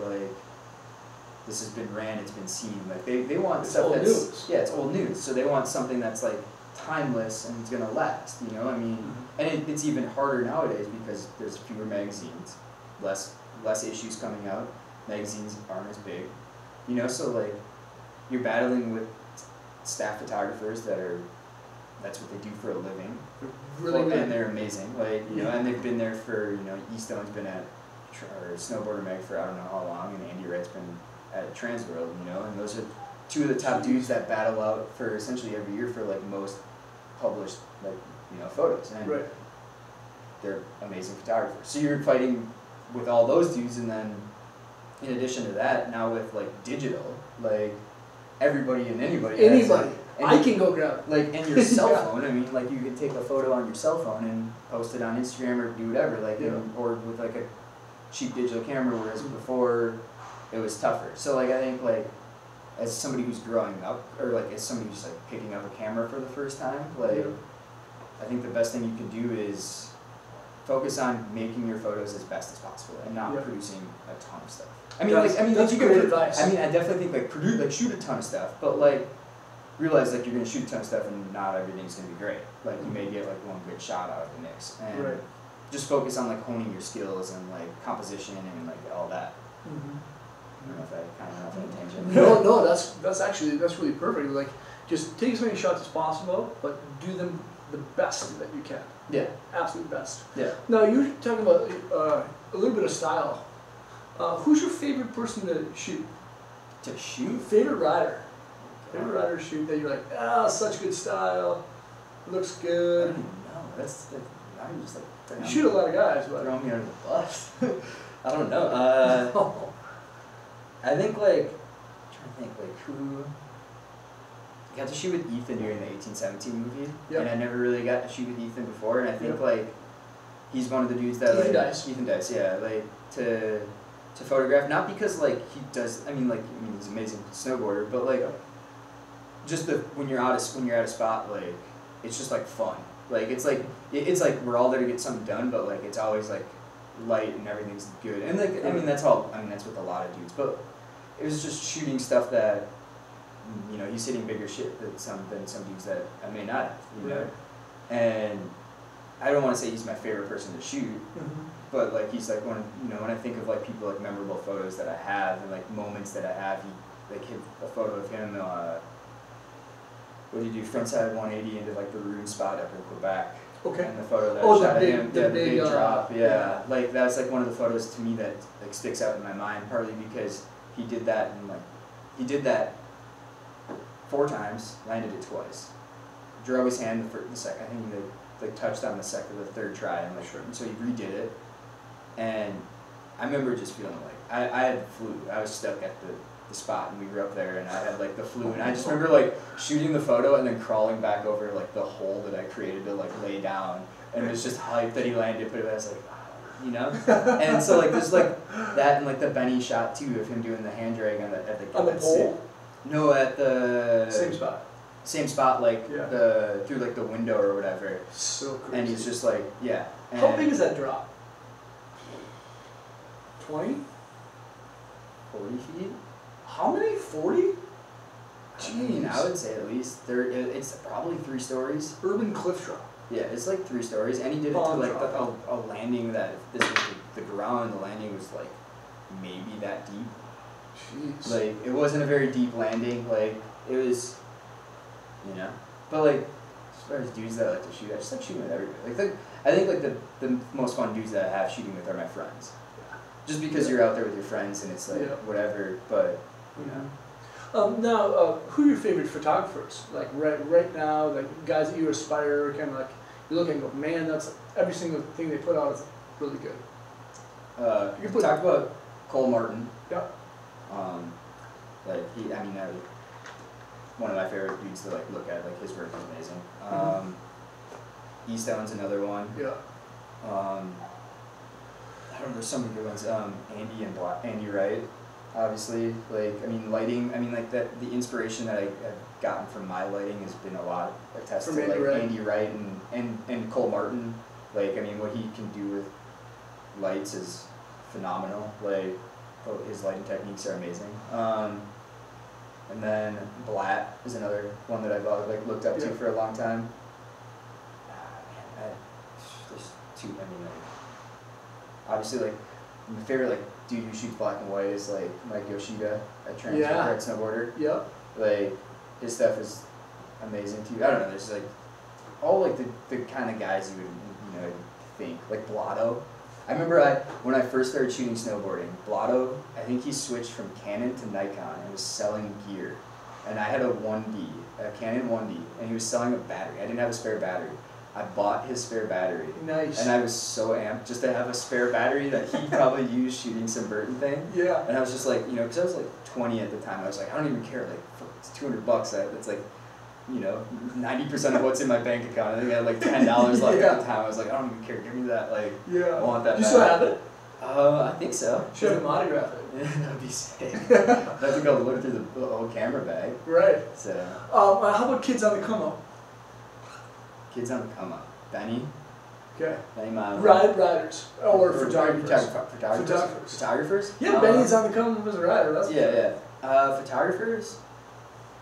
this has been ran, it's been seen. They want it's stuff old that's news. Yeah, it's old news. So they want something that's timeless and it's gonna last. You know, I mean, Mm-hmm. and it's even harder nowadays because there's fewer magazines, less issues coming out. Magazines aren't as big. You know, so you're battling with staff photographers that's what they do for a living. Really and they're amazing. You know, yeah. and they've been there for Eastone's been at or Snowboarder Mag for I don't know how long, and Andy Wright's been at Transworld, you know, and those are 2 of the top dudes that battle out for essentially every year for most published photos, and right. they're amazing photographers. So you're fighting with all those dudes, and then in addition to that, now with digital, everybody and anybody. I can go grab and your cell yeah. phone. I mean, you can take a photo on your cell phone and post it on Instagram or do whatever, yeah. or with a cheap digital camera, whereas before it was tougher. So I think as somebody who's growing up, or as somebody who's picking up a camera for the first time, yeah. I think the best thing you can do is focus on making your photos as best as possible and not yeah. producing a ton of stuff. I mean, that's you great can, advice. I mean, I definitely think shoot a ton of stuff, but realize you're gonna shoot a ton of stuff and not everything's gonna be great. You may get one good shot out of the mix, and right. just focus on honing your skills and composition and all that. Mm-hmm. I don't know if I kind of went off on a tangent. No, that's really perfect. Just take as many shots as possible, but do them the best that you can. Yeah. Absolute best. Yeah. Now you're talking about a little bit of style. Who's your favorite person to shoot? To shoot? Favorite rider. Favorite rider to shoot that you're such good style. Looks I good. don't even know. That's like, I'm just like. You shoot a lot of guys, but. Throw me under the bus. I don't know. I think like, I'm trying to think like who. I got to shoot with Ethan during the 1817 movie, and I never really got to shoot with Ethan before, and I think like, he's one of the dudes that Ethan like Dice. Ethan Dice, yeah, like to photograph, not because like he does. I mean he's an amazing snowboarder, but like just when you're at a spot, like it's just like fun. Like it's like we're all there to get something done, but like it's always like light and everything's good. And like that's with a lot of dudes, but it was just shooting stuff that he's hitting bigger shit than some dudes that I may not have, you know. And I don't want to say he's my favorite person to shoot, but like he's like when I think of like people like memorable photos that I have and like moments that I have, he like hit a photo of him. What do you do? Frontside 180 into like the ruin spot up in Quebec. Okay. And the photo that I shot of him, the big drop, like that's like one of the photos to me that like sticks out in my mind, partly because he did that and like he did that 4 times, landed it twice. Drove his hand the second. I think he like touched on the second or the third try, and like so he redid it. And I remember just feeling like I had the flu. I was stuck at the spot, and we were up there, and I had like the flu, and I just remember like shooting the photo and then crawling back over like the hole that I created to like lay down, and it was just hype that he landed, but I was like, and so like there's like that and like the Benny shot too of him doing the hand drag on the pole. No, at the same spot, like through like the window or whatever. So crazy. And he's just like, How big is that drop? 20? 40 feet? How many? 40? Jeez. I mean, I would say at least it's probably 3 stories. Urban cliff drop. Yeah, it's like 3 stories, and he did it to like a landing that if this was the ground, the landing was like maybe that deep. Jeez. Like it wasn't a very deep landing. Like it was, But like as far as dudes that I like to shoot, I just like shooting with everybody. I think like the most fun dudes that I have shooting with are my friends. Just because you're out there with your friends and it's like whatever, but Now, who are your favorite photographers? Like right now, like guys that you aspire, kind of like you look and go, man, that's every single thing they put out is really good. You can talk about Cole Martin. Yeah. One of my favorite dudes to like look at. Like his work is amazing. Easttown's another one. Yeah. I don't know, there's so many good ones. Andy Wright, obviously. Lighting. The inspiration that I've gotten from my lighting has been a lot attested to Andy Wright and Cole Martin. What he can do with lights is phenomenal. His lighting techniques are amazing. And then Blatt is another one that I've looked up to for a long time. There's 2. Obviously, my favorite dude who shoots black and white is Mike Yoshida at Transfer Snowboarder. Yep. His stuff is amazing too. I don't know. There's all the kind of guys you would think Blotto. I remember when I first started shooting snowboarding, Blotto, I think he switched from Canon to Nikon and was selling gear. And I had a Canon 1D, and he was selling a battery. I didn't have a spare battery. I bought his spare battery. Nice. And I was so amped just to have a spare battery that he probably used shooting some Burton thing. Yeah. And I was just because I was 20 at the time, I was I don't even care, it's $200, it's 90% of what's in my bank account. I think I had $10 left at the time. I was I don't even care, give me that, I want that. You still have it? I think so. Should have autograph it. Yeah, that'd be sick. I have to go look through the old camera bag. Right. So. How about kids on the come up? Kids on the come up. Benny. Okay. Benny Milam. Riders or photographers. Photographers. Yeah, Benny's on the come up as a rider. That's Photographers.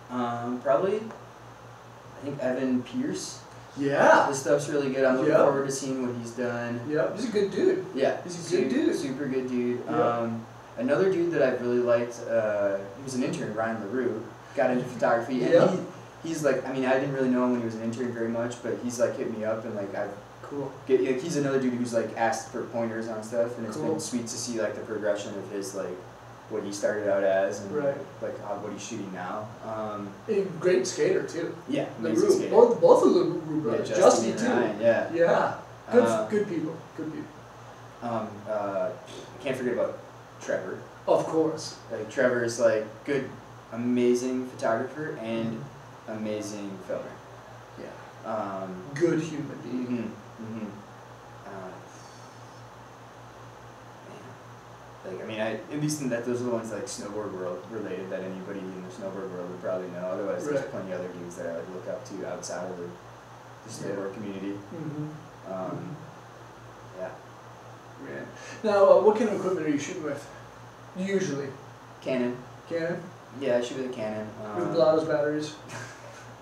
Probably. I think Evan Pierce. Yeah. His stuff's really good. I'm looking forward to seeing what he's done. Yeah, he's a good dude. Yeah. He's a good dude. Super good dude. Yeah. Another dude that I really liked, he was an intern, Ryan LaRue, got into photography. And he's I didn't really know him when he was an intern very much, but he's hit me up and he's another dude who's asked for pointers on stuff, and it's been sweet to see the progression of his what he started out as and right. like what he's shooting now. A great skater too. Yeah, The amazing skater. both of the Rue brothers. Yeah, Justin too. Ryan, yeah. Yeah. Good people. Good people. I can't forget about Trevor. Of course. Like Trevor's like good, amazing photographer and amazing filmer. Yeah. Good human being. Mm-hmm. Like I mean, at least in that those are the ones like snowboard world related that anybody in the snowboard world would probably know. Otherwise, there's plenty of other dudes that I like look up to outside of the snowboard community. Yeah. Man. Now, what kind of equipment are you shooting with? Usually. Canon. Canon? Yeah, I shoot with a Canon. With Blau's batteries.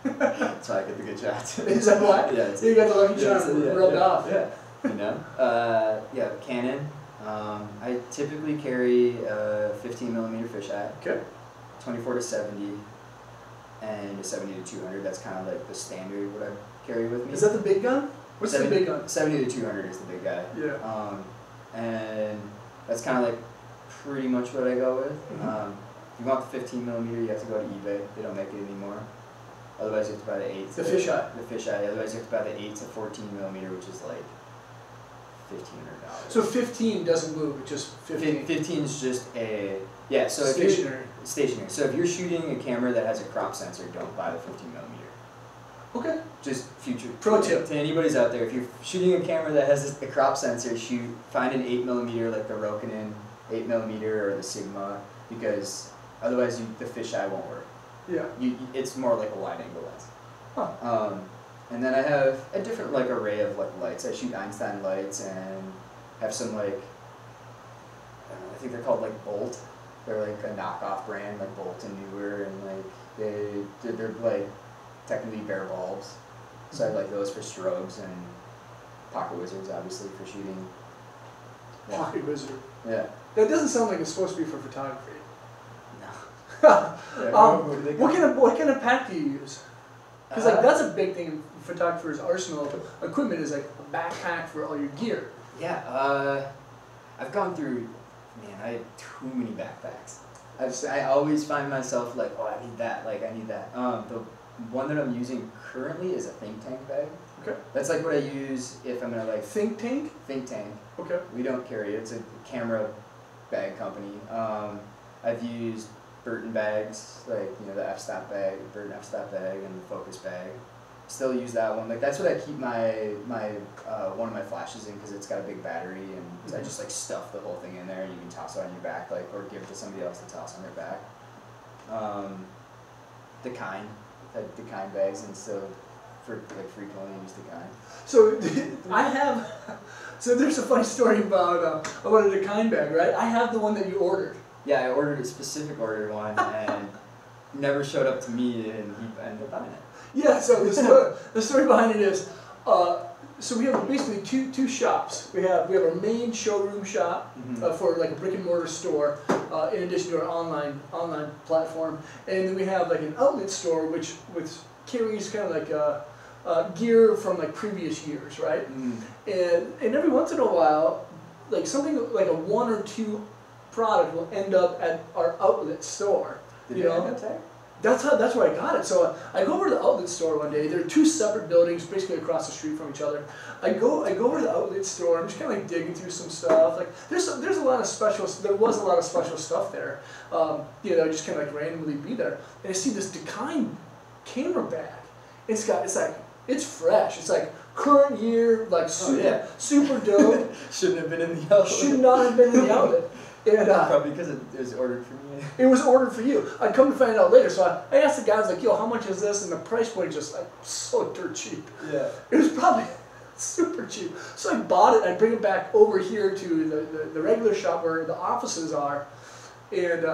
That's why I get the good shots. Is that why? Yeah. You got the lucky charm rubbed off. Yeah. You know? Yeah, Canon. I typically carry a 15mm fisheye. Okay. 24 to 70, and a 70 to 200. That's kind of like the standard what I carry with me. Is that the big gun? What's the big gun? 70 to 200 is the big guy. Yeah. And that's kind of like pretty much what I go with. If you want the 15mm, you have to go to eBay. They don't make it anymore. Otherwise, you have to buy the 8. The fisheye. The fisheye. Otherwise, you have to buy the 8 to 14mm, which is like $1,500. So 15 doesn't move, it's just 15. 15 is just a So stationary. Stationary. So if you're shooting a camera that has a crop sensor, don't buy the 15mm. Okay. Just future pro tip to anybody's out there. If you're shooting a camera that has a crop sensor, find an 8mm like the Rokinon 8mm or the Sigma, because otherwise the fisheye won't work. Yeah. It's more like a wide angle lens. Huh. And then I have a different like array of like lights. I shoot Einstein lights and have some like I think they're called like Bolt. They're like a knockoff brand like Bolt and newer, and like they're like technically bare bulbs. So I like those for strobes, and Pocket Wizards obviously for shooting. Yeah. Pocket Wizard. Yeah. That doesn't sound like it's supposed to be for photography. No. What kind of pack do you use? Because like that's a big thing in photographers' arsenal equipment is like a backpack for all your gear. Yeah. I've gone through. Man, I had too many backpacks. I always find myself like, oh, I need that. Like I need that. The one that I'm using currently is a think tank bag. Okay. That's like what I use if I'm gonna like think tank. Think tank. Okay. We don't carry it. It's a camera bag company. I've used Burton bags, like the f-stop bag, Burton f-stop bag, and the focus bag. Still use that one. Like that's what I keep my one of my flashes in, because it's got a big battery, and I just like stuff the whole thing in there, and you can toss it on your back, like, or give it to somebody else to toss on their back. The kind bags, and so for like frequently use the kind. So so there's a funny story about a kind bag, right? I have the one that you ordered. Yeah, I ordered a specific ordered one, and never showed up to me, and he ended up buying it. Yeah, so the story behind it is, so we have basically two shops. We have our main showroom shop for like a brick and mortar store, in addition to our online platform, and then we have like an outlet store which carries kind of like gear from like previous years, right? And every once in a while, like something like a 1 or 2 product will end up at our outlet store. Did you end up there? That's where I got it. So I go over to the outlet store one day. There are 2 separate buildings, basically across the street from each other. I go over to the outlet store. I'm just kind of like digging through some stuff. Like there was a lot of special stuff there. Just kind of like randomly be there, and I see this Decine camera bag. It's fresh. It's like current year, like super dope. Shouldn't have been in the outlet. Should not have been in the outlet. And, probably because it was ordered for me. It was ordered for you. I'd come to find out later. So I asked the guy, I was like, yo, how much is this? And the price point is just like so dirt cheap. Yeah. It was probably super cheap. So I bought it. I bring it back over here to the regular shop where the offices are. And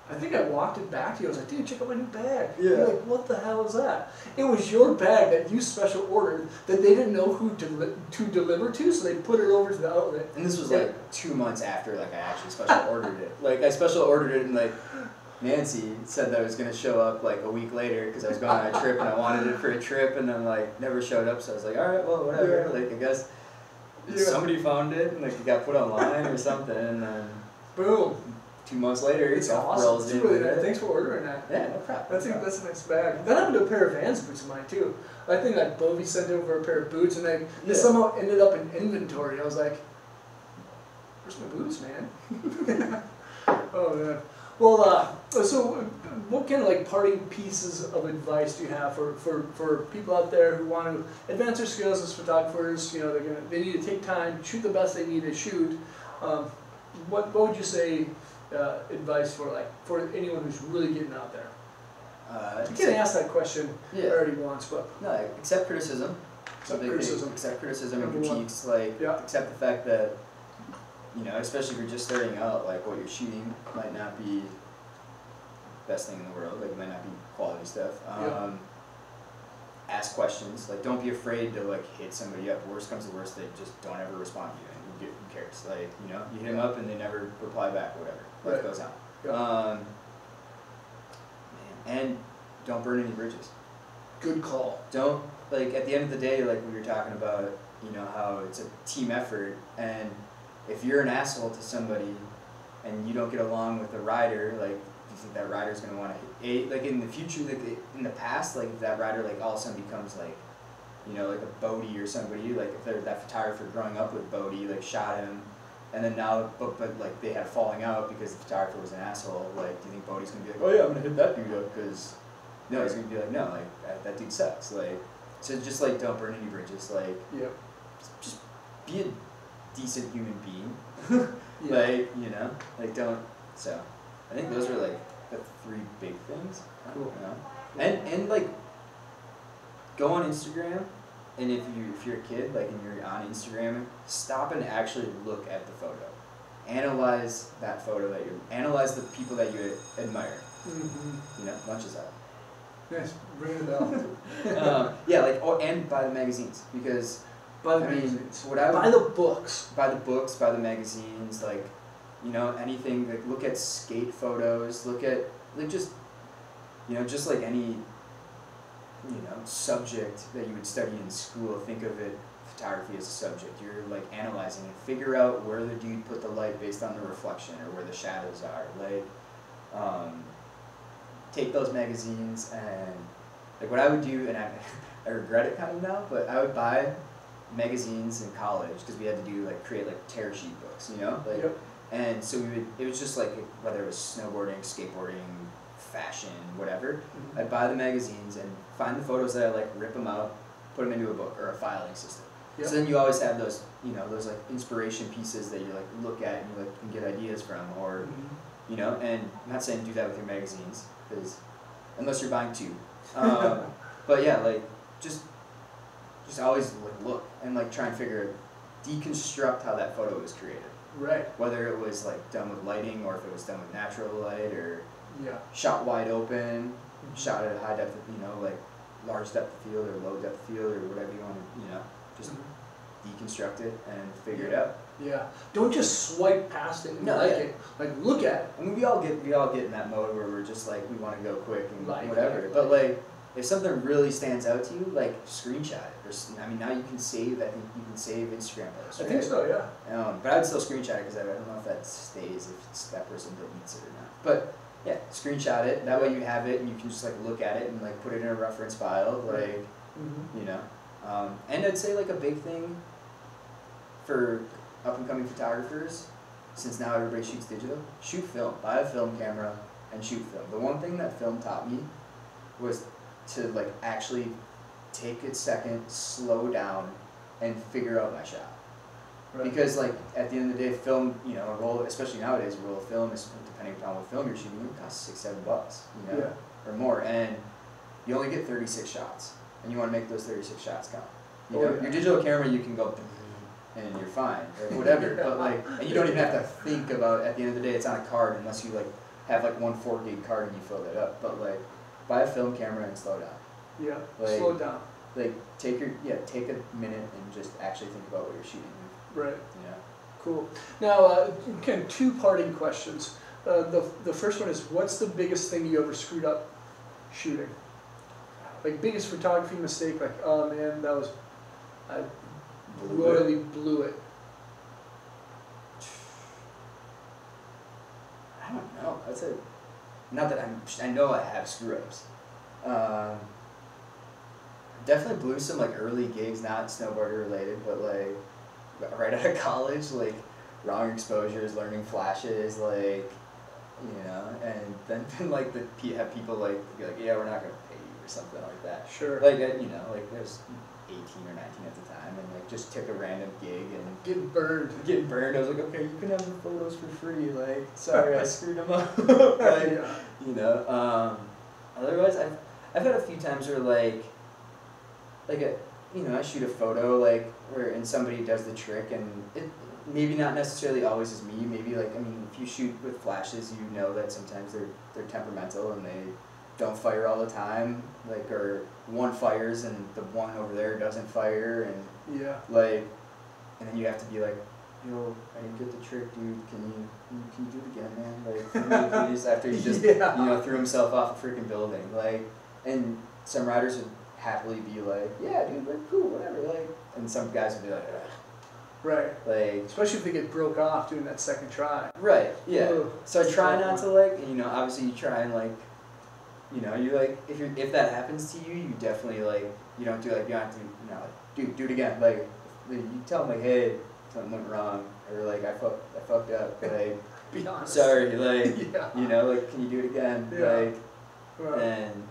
I think I walked it back to you. I was like, dude, check out my new bag. Yeah. You're like, what the hell is that? It was your bag that you special ordered that they didn't know who to deliver to, so they put it over to the outlet. And this was like 2 months after like I actually special ordered it. Like I special ordered it, and like Nancy said that it was gonna show up like a week later because I was going on a trip and I wanted it for a trip, and then like never showed up. So I was like, all right, well, whatever. Yeah. Like I guess somebody found it and like it got put online or something, and then boom. 2 months later, It's awesome. It's really nice. Thanks for ordering that. Yeah, no problem. That's a nice bag. That happened to a pair of Vans boots of mine too. I think like Bovie sent over a pair of boots, and they somehow ended up in inventory. I was like, "Where's my boots, man?" Oh man. Well, so what kind of like parting pieces of advice do you have for people out there who want to advance their skills as photographers? You know, they need to take time, shoot the best they need to shoot. What would you say advice for anyone who's really getting out there? You can't ask that question already once, but no, accept criticism. Accept criticism. Accept criticism and Number critiques. Like accept the fact that, you know, especially if you're just starting out, like what you're shooting might not be the best thing in the world. Like it might not be quality stuff. Ask questions. Like don't be afraid to like hit somebody up. Worst comes to worst, they just don't ever respond to you. Who cares? Like, you know, you hit them up and they never reply back, whatever. Life goes on. Yeah. And don't burn any bridges. Good call. Don't, like, at the end of the day, like we were talking about, you know, how it's a team effort, and if you're an asshole to somebody and you don't get along with the rider, like, do you think that rider's going to want to, like, in the future, like, in the past, like, if that rider, like, all of a sudden becomes, like, you know, like a Bodie or somebody, like if they're that photographer growing up with Bodie, like shot him, and then now, but like they had a falling out because the photographer was an asshole, like do you think Bodie's gonna be like, oh yeah, I'm gonna hit that dude up, because, no, he's gonna be like, no, like that dude sucks, like, so just like don't burn any bridges, like, just be a decent human being, like, you know, like don't, so, I think those are like the 3 big things, cool. You know, and like, go on Instagram, and if you're a kid, like, and you're on Instagram, stop and actually look at the photo. Analyze that photo analyze the people that you admire. Mm-hmm. You know, lunch is out. Yes, ring it out. Yeah, like, and buy the magazines, because buy the magazines. Buy the books. Buy the books, buy the magazines, like, you know, anything, like, look at skate photos, look at, like, just, you know, just like any, you know, subject that you would study in school, think of it, photography as a subject. You're like analyzing it, figure out where the dude put the light based on the reflection or where the shadows are. Like, take those magazines and, like, what I would do, and I regret it kind of now, but I would buy magazines in college because we had to do like create like tear sheet books, you know, like, and so it was just like whether it was snowboarding, skateboarding, fashion, whatever. I'd buy the magazines and find the photos that I like, rip them out, put them into a book or a filing system. So then you always have those, you know, those like inspiration pieces that you like look at and you like can get ideas from, or, you know, and I'm not saying do that with your magazines, because unless you're buying 2. But yeah, like just always like look and like try and deconstruct how that photo was created. Right. Whether it was like done with lighting or if it was done with natural light or shot wide open, shot at a high depth, you know, like large depth of field or low depth of field or whatever you want to, you know, just deconstruct it and figure it out. Yeah. Don't just swipe past it and like it. Like look at it. I mean, we all get in that mode where we're just like, we want to go quick and whatever. But like, if something really stands out to you, like screenshot it. Or, I mean, now you can save. I think you can save Instagram posts. Right? I think so. Yeah. But I'd still screenshot it because I don't know if that stays, if it's that person deletes it or not. But yeah, screenshot it. That way you have it and you can just like look at it and like put it in a reference file, like you know. And I'd say like a big thing for up and coming photographers, since now everybody shoots digital, shoot film. Buy a film camera and shoot film. The one thing that film taught me was to like actually take a second, slow down, and figure out my shot. Right. Because like at the end of the day, film, you know, a roll, especially nowadays, a roll of film is, depending upon what film you're shooting, it costs $6-7, you know, or more, and you only get 36 shots, and you want to make those 36 shots count. You know, your digital camera, you can go and you're fine or whatever, but like, and you don't even have to think about. At the end of the day, it's on a card unless you like have like one 4 gig card and you fill that up. But like, buy a film camera and slow down. Yeah, like, slow down. Like take a minute and just actually think about what you're shooting. Right. Yeah. Cool. Now, kind of 2 parting questions. The first one is, what's the biggest thing you ever screwed up shooting? Like biggest photography mistake, like, oh man, that was, I royally blew it. I don't what's it? Not that I know I have screw ups. Definitely blew some like early gigs, not snowboarder related, but like right out of college, like wrong exposures, learning flashes, like, you know, and then like have people like be like, yeah, we're not gonna pay you or something like that. Sure. Like you know, like I was 18 or 19 at the time, and like just took a random gig and Getting burned. I was like, okay, you can have the photos for free. Like, sorry, I screwed them up. Like, Yeah. you know. Otherwise, I've had a few times where like you know, I shoot a photo like and somebody does the trick, and it maybe not necessarily always is me. Maybe like, I mean, if you shoot with flashes, you know that sometimes they're temperamental and they don't fire all the time. Like, or one fires and the one over there doesn't fire, and Yeah. like, and then you have to be like, yo, I didn't get the trick, dude. Can you do it again, man? Like, can you please? After he just Yeah. you know, threw himself off a freaking building, like, and some riders would happily be like, yeah, dude, like, cool, whatever, like, and some guys would be like, ugh. Right. Like, Especially if they get broke off doing that second try. right, yeah. Ugh. So I try not to like, you know, obviously you try and like, you know, you like, if that happens to you, you definitely like, you don't do like, you don't have to, you know, like, dude, do it again. Like, you tell them like, hey, something went wrong, or like, I fucked up, like, Be honest. sorry, like, Yeah. you know, like, can you do it again? Yeah. Like, Right. and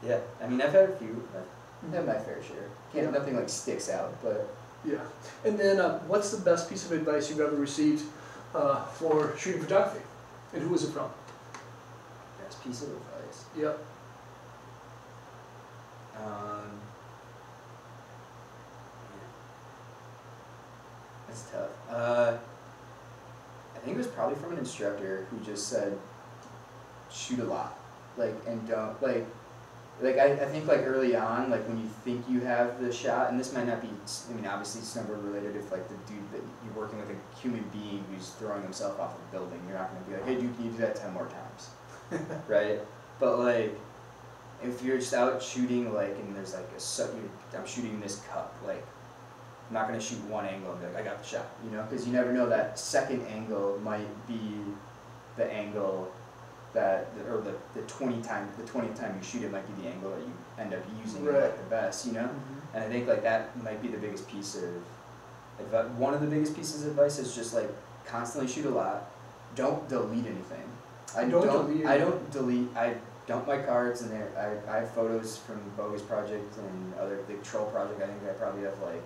yeah, I mean, I've had a few, I've had my fair share. Yeah. Nothing like sticks out, but. Yeah. And then, what's the best piece of advice you've ever received for shooting photography? And who was it from? Best piece of advice. Yep. That's tough. I think it was probably from an instructor who just said, shoot a lot, like, and don't like I think like early on, like when you think you have the shot, and this might not be, I mean, obviously snowboard related. If like the dude that you're working with, a human being who's throwing himself off a building, you're not gonna be like, hey dude, can you do that 10 more times, right? But like, if you're just out shooting, like, and there's like I'm shooting this cup, like, I'm not gonna shoot one angle and be like, I got the shot, you know, because you never know, that second angle might be the angle that, or the 20th time you shoot it might be the angle that you end up using Right. like the best, you know. Mm-hmm. And I think like that might be the biggest piece of advice. One of the biggest pieces of advice is just like constantly shoot a lot. Don't delete anything. I dump my cards in there. I have photos from Bogey's project and other big troll project. I think I probably have like,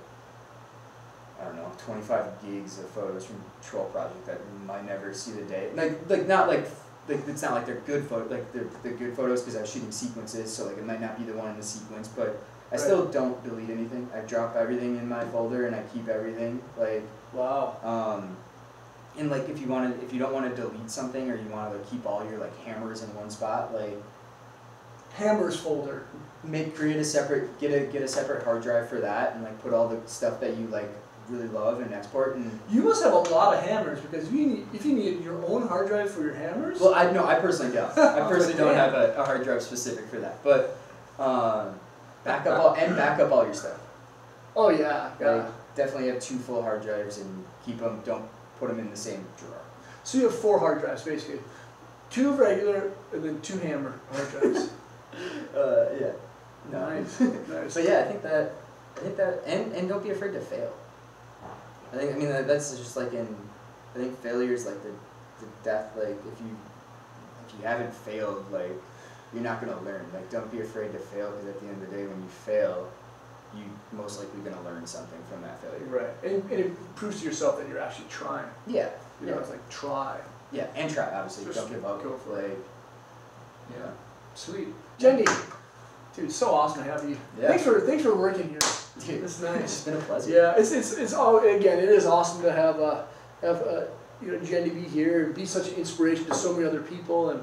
I don't know, 25 gigs of photos from troll project that might never see the day. Like not like it's not like they're good they're good photos because I was shooting sequences, so like it might not be the one in the sequence, but I still don't delete anything. I drop everything in my folder and I keep everything, like. Wow. And like if you don't want to delete something, or you want to like keep all your like hammers in one spot, like Hammers folder. get a separate hard drive for that, and like put all the stuff that you like really love and export. And You must have a lot of hammers, because if you need your own hard drive for your hammers. well, I personally don't. I personally don't have a hard drive specific for that, but back up all your stuff. Oh yeah. Like, definitely have 2 full hard drives and keep them. Don't put them in the same drawer. So you have 4 hard drives basically, 2 regular and then 2 hammer hard drives. Yeah. No. Nice. Nice. So yeah, I think that, and don't be afraid to fail. I mean that's just like I think failure is like the death. Like if you haven't failed, like you're not gonna learn. Like don't be afraid to fail, because at the end of the day, when you fail, you most likely gonna learn something from that failure. Right. And it proves to yourself that you're actually trying. Yeah. You know, it's like try. Yeah, and try, obviously. Just don't give up. go for it. Like, Yeah. Sweet. Jende, dude, it's so awesome to have you. Yeah. Thanks for working here. dude, It's it's nice. been a pleasure. Yeah, it's all, again, it is awesome to have you know, Jende be here and be such an inspiration to so many other people, and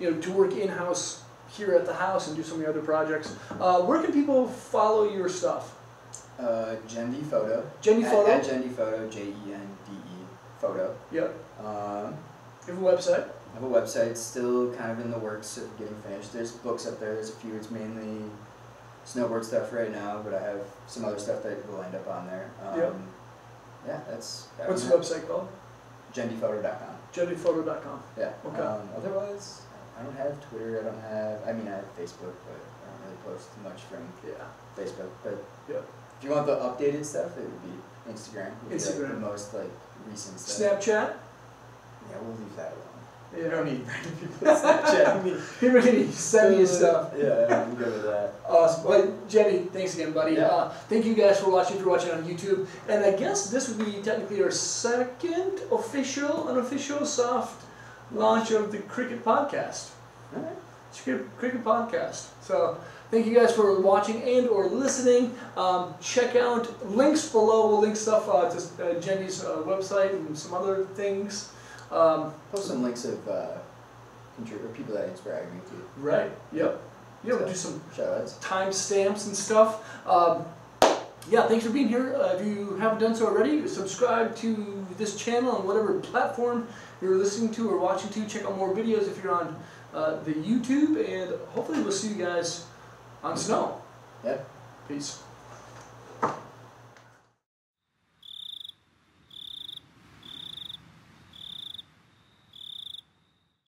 you know, to work in house here at the house and do so many other projects. Where can people follow your stuff? Jende Photo. Jende Photo. At Jende Photo, Jende Photo. Yep. You You have a website. I have a website, still kind of in the works of getting finished. There's books up there. There's a few. It's mainly snowboard stuff right now, but I have some other stuff that will end up on there. Yep. Yeah, that's. What's the website called? JendePhoto.com. JendePhoto.com. Yeah. Okay. Otherwise, I don't have Twitter. I mean, I have Facebook, but I don't really post much from Facebook. But if you want the updated stuff, it would be Instagram. Like the most like recent stuff. Snapchat. Yeah, we'll leave that alone. Yeah. You don't need random people to Snapchat. People can send me stuff. Yeah, I'm good with that. Awesome. Well, Jenny, thanks again, buddy. Yeah. Thank you guys for watching, if you're watching on YouTube. And I guess this would be technically our second unofficial, soft launch of the Cricket Podcast. All right. Cricket Podcast. So, thank you guys for watching and or listening. Check out links below. We'll link stuff to Jenny's website and some other things. Post some links of people that inspired me too. Right. Yep. Yeah, we'll do some shoutouts, timestamps and stuff. Yeah, thanks for being here. If you haven't done so already, subscribe to this channel on whatever platform you're listening to or watching to. Check out more videos if you're on the YouTube, and hopefully we'll see you guys on snow. Yep. Peace.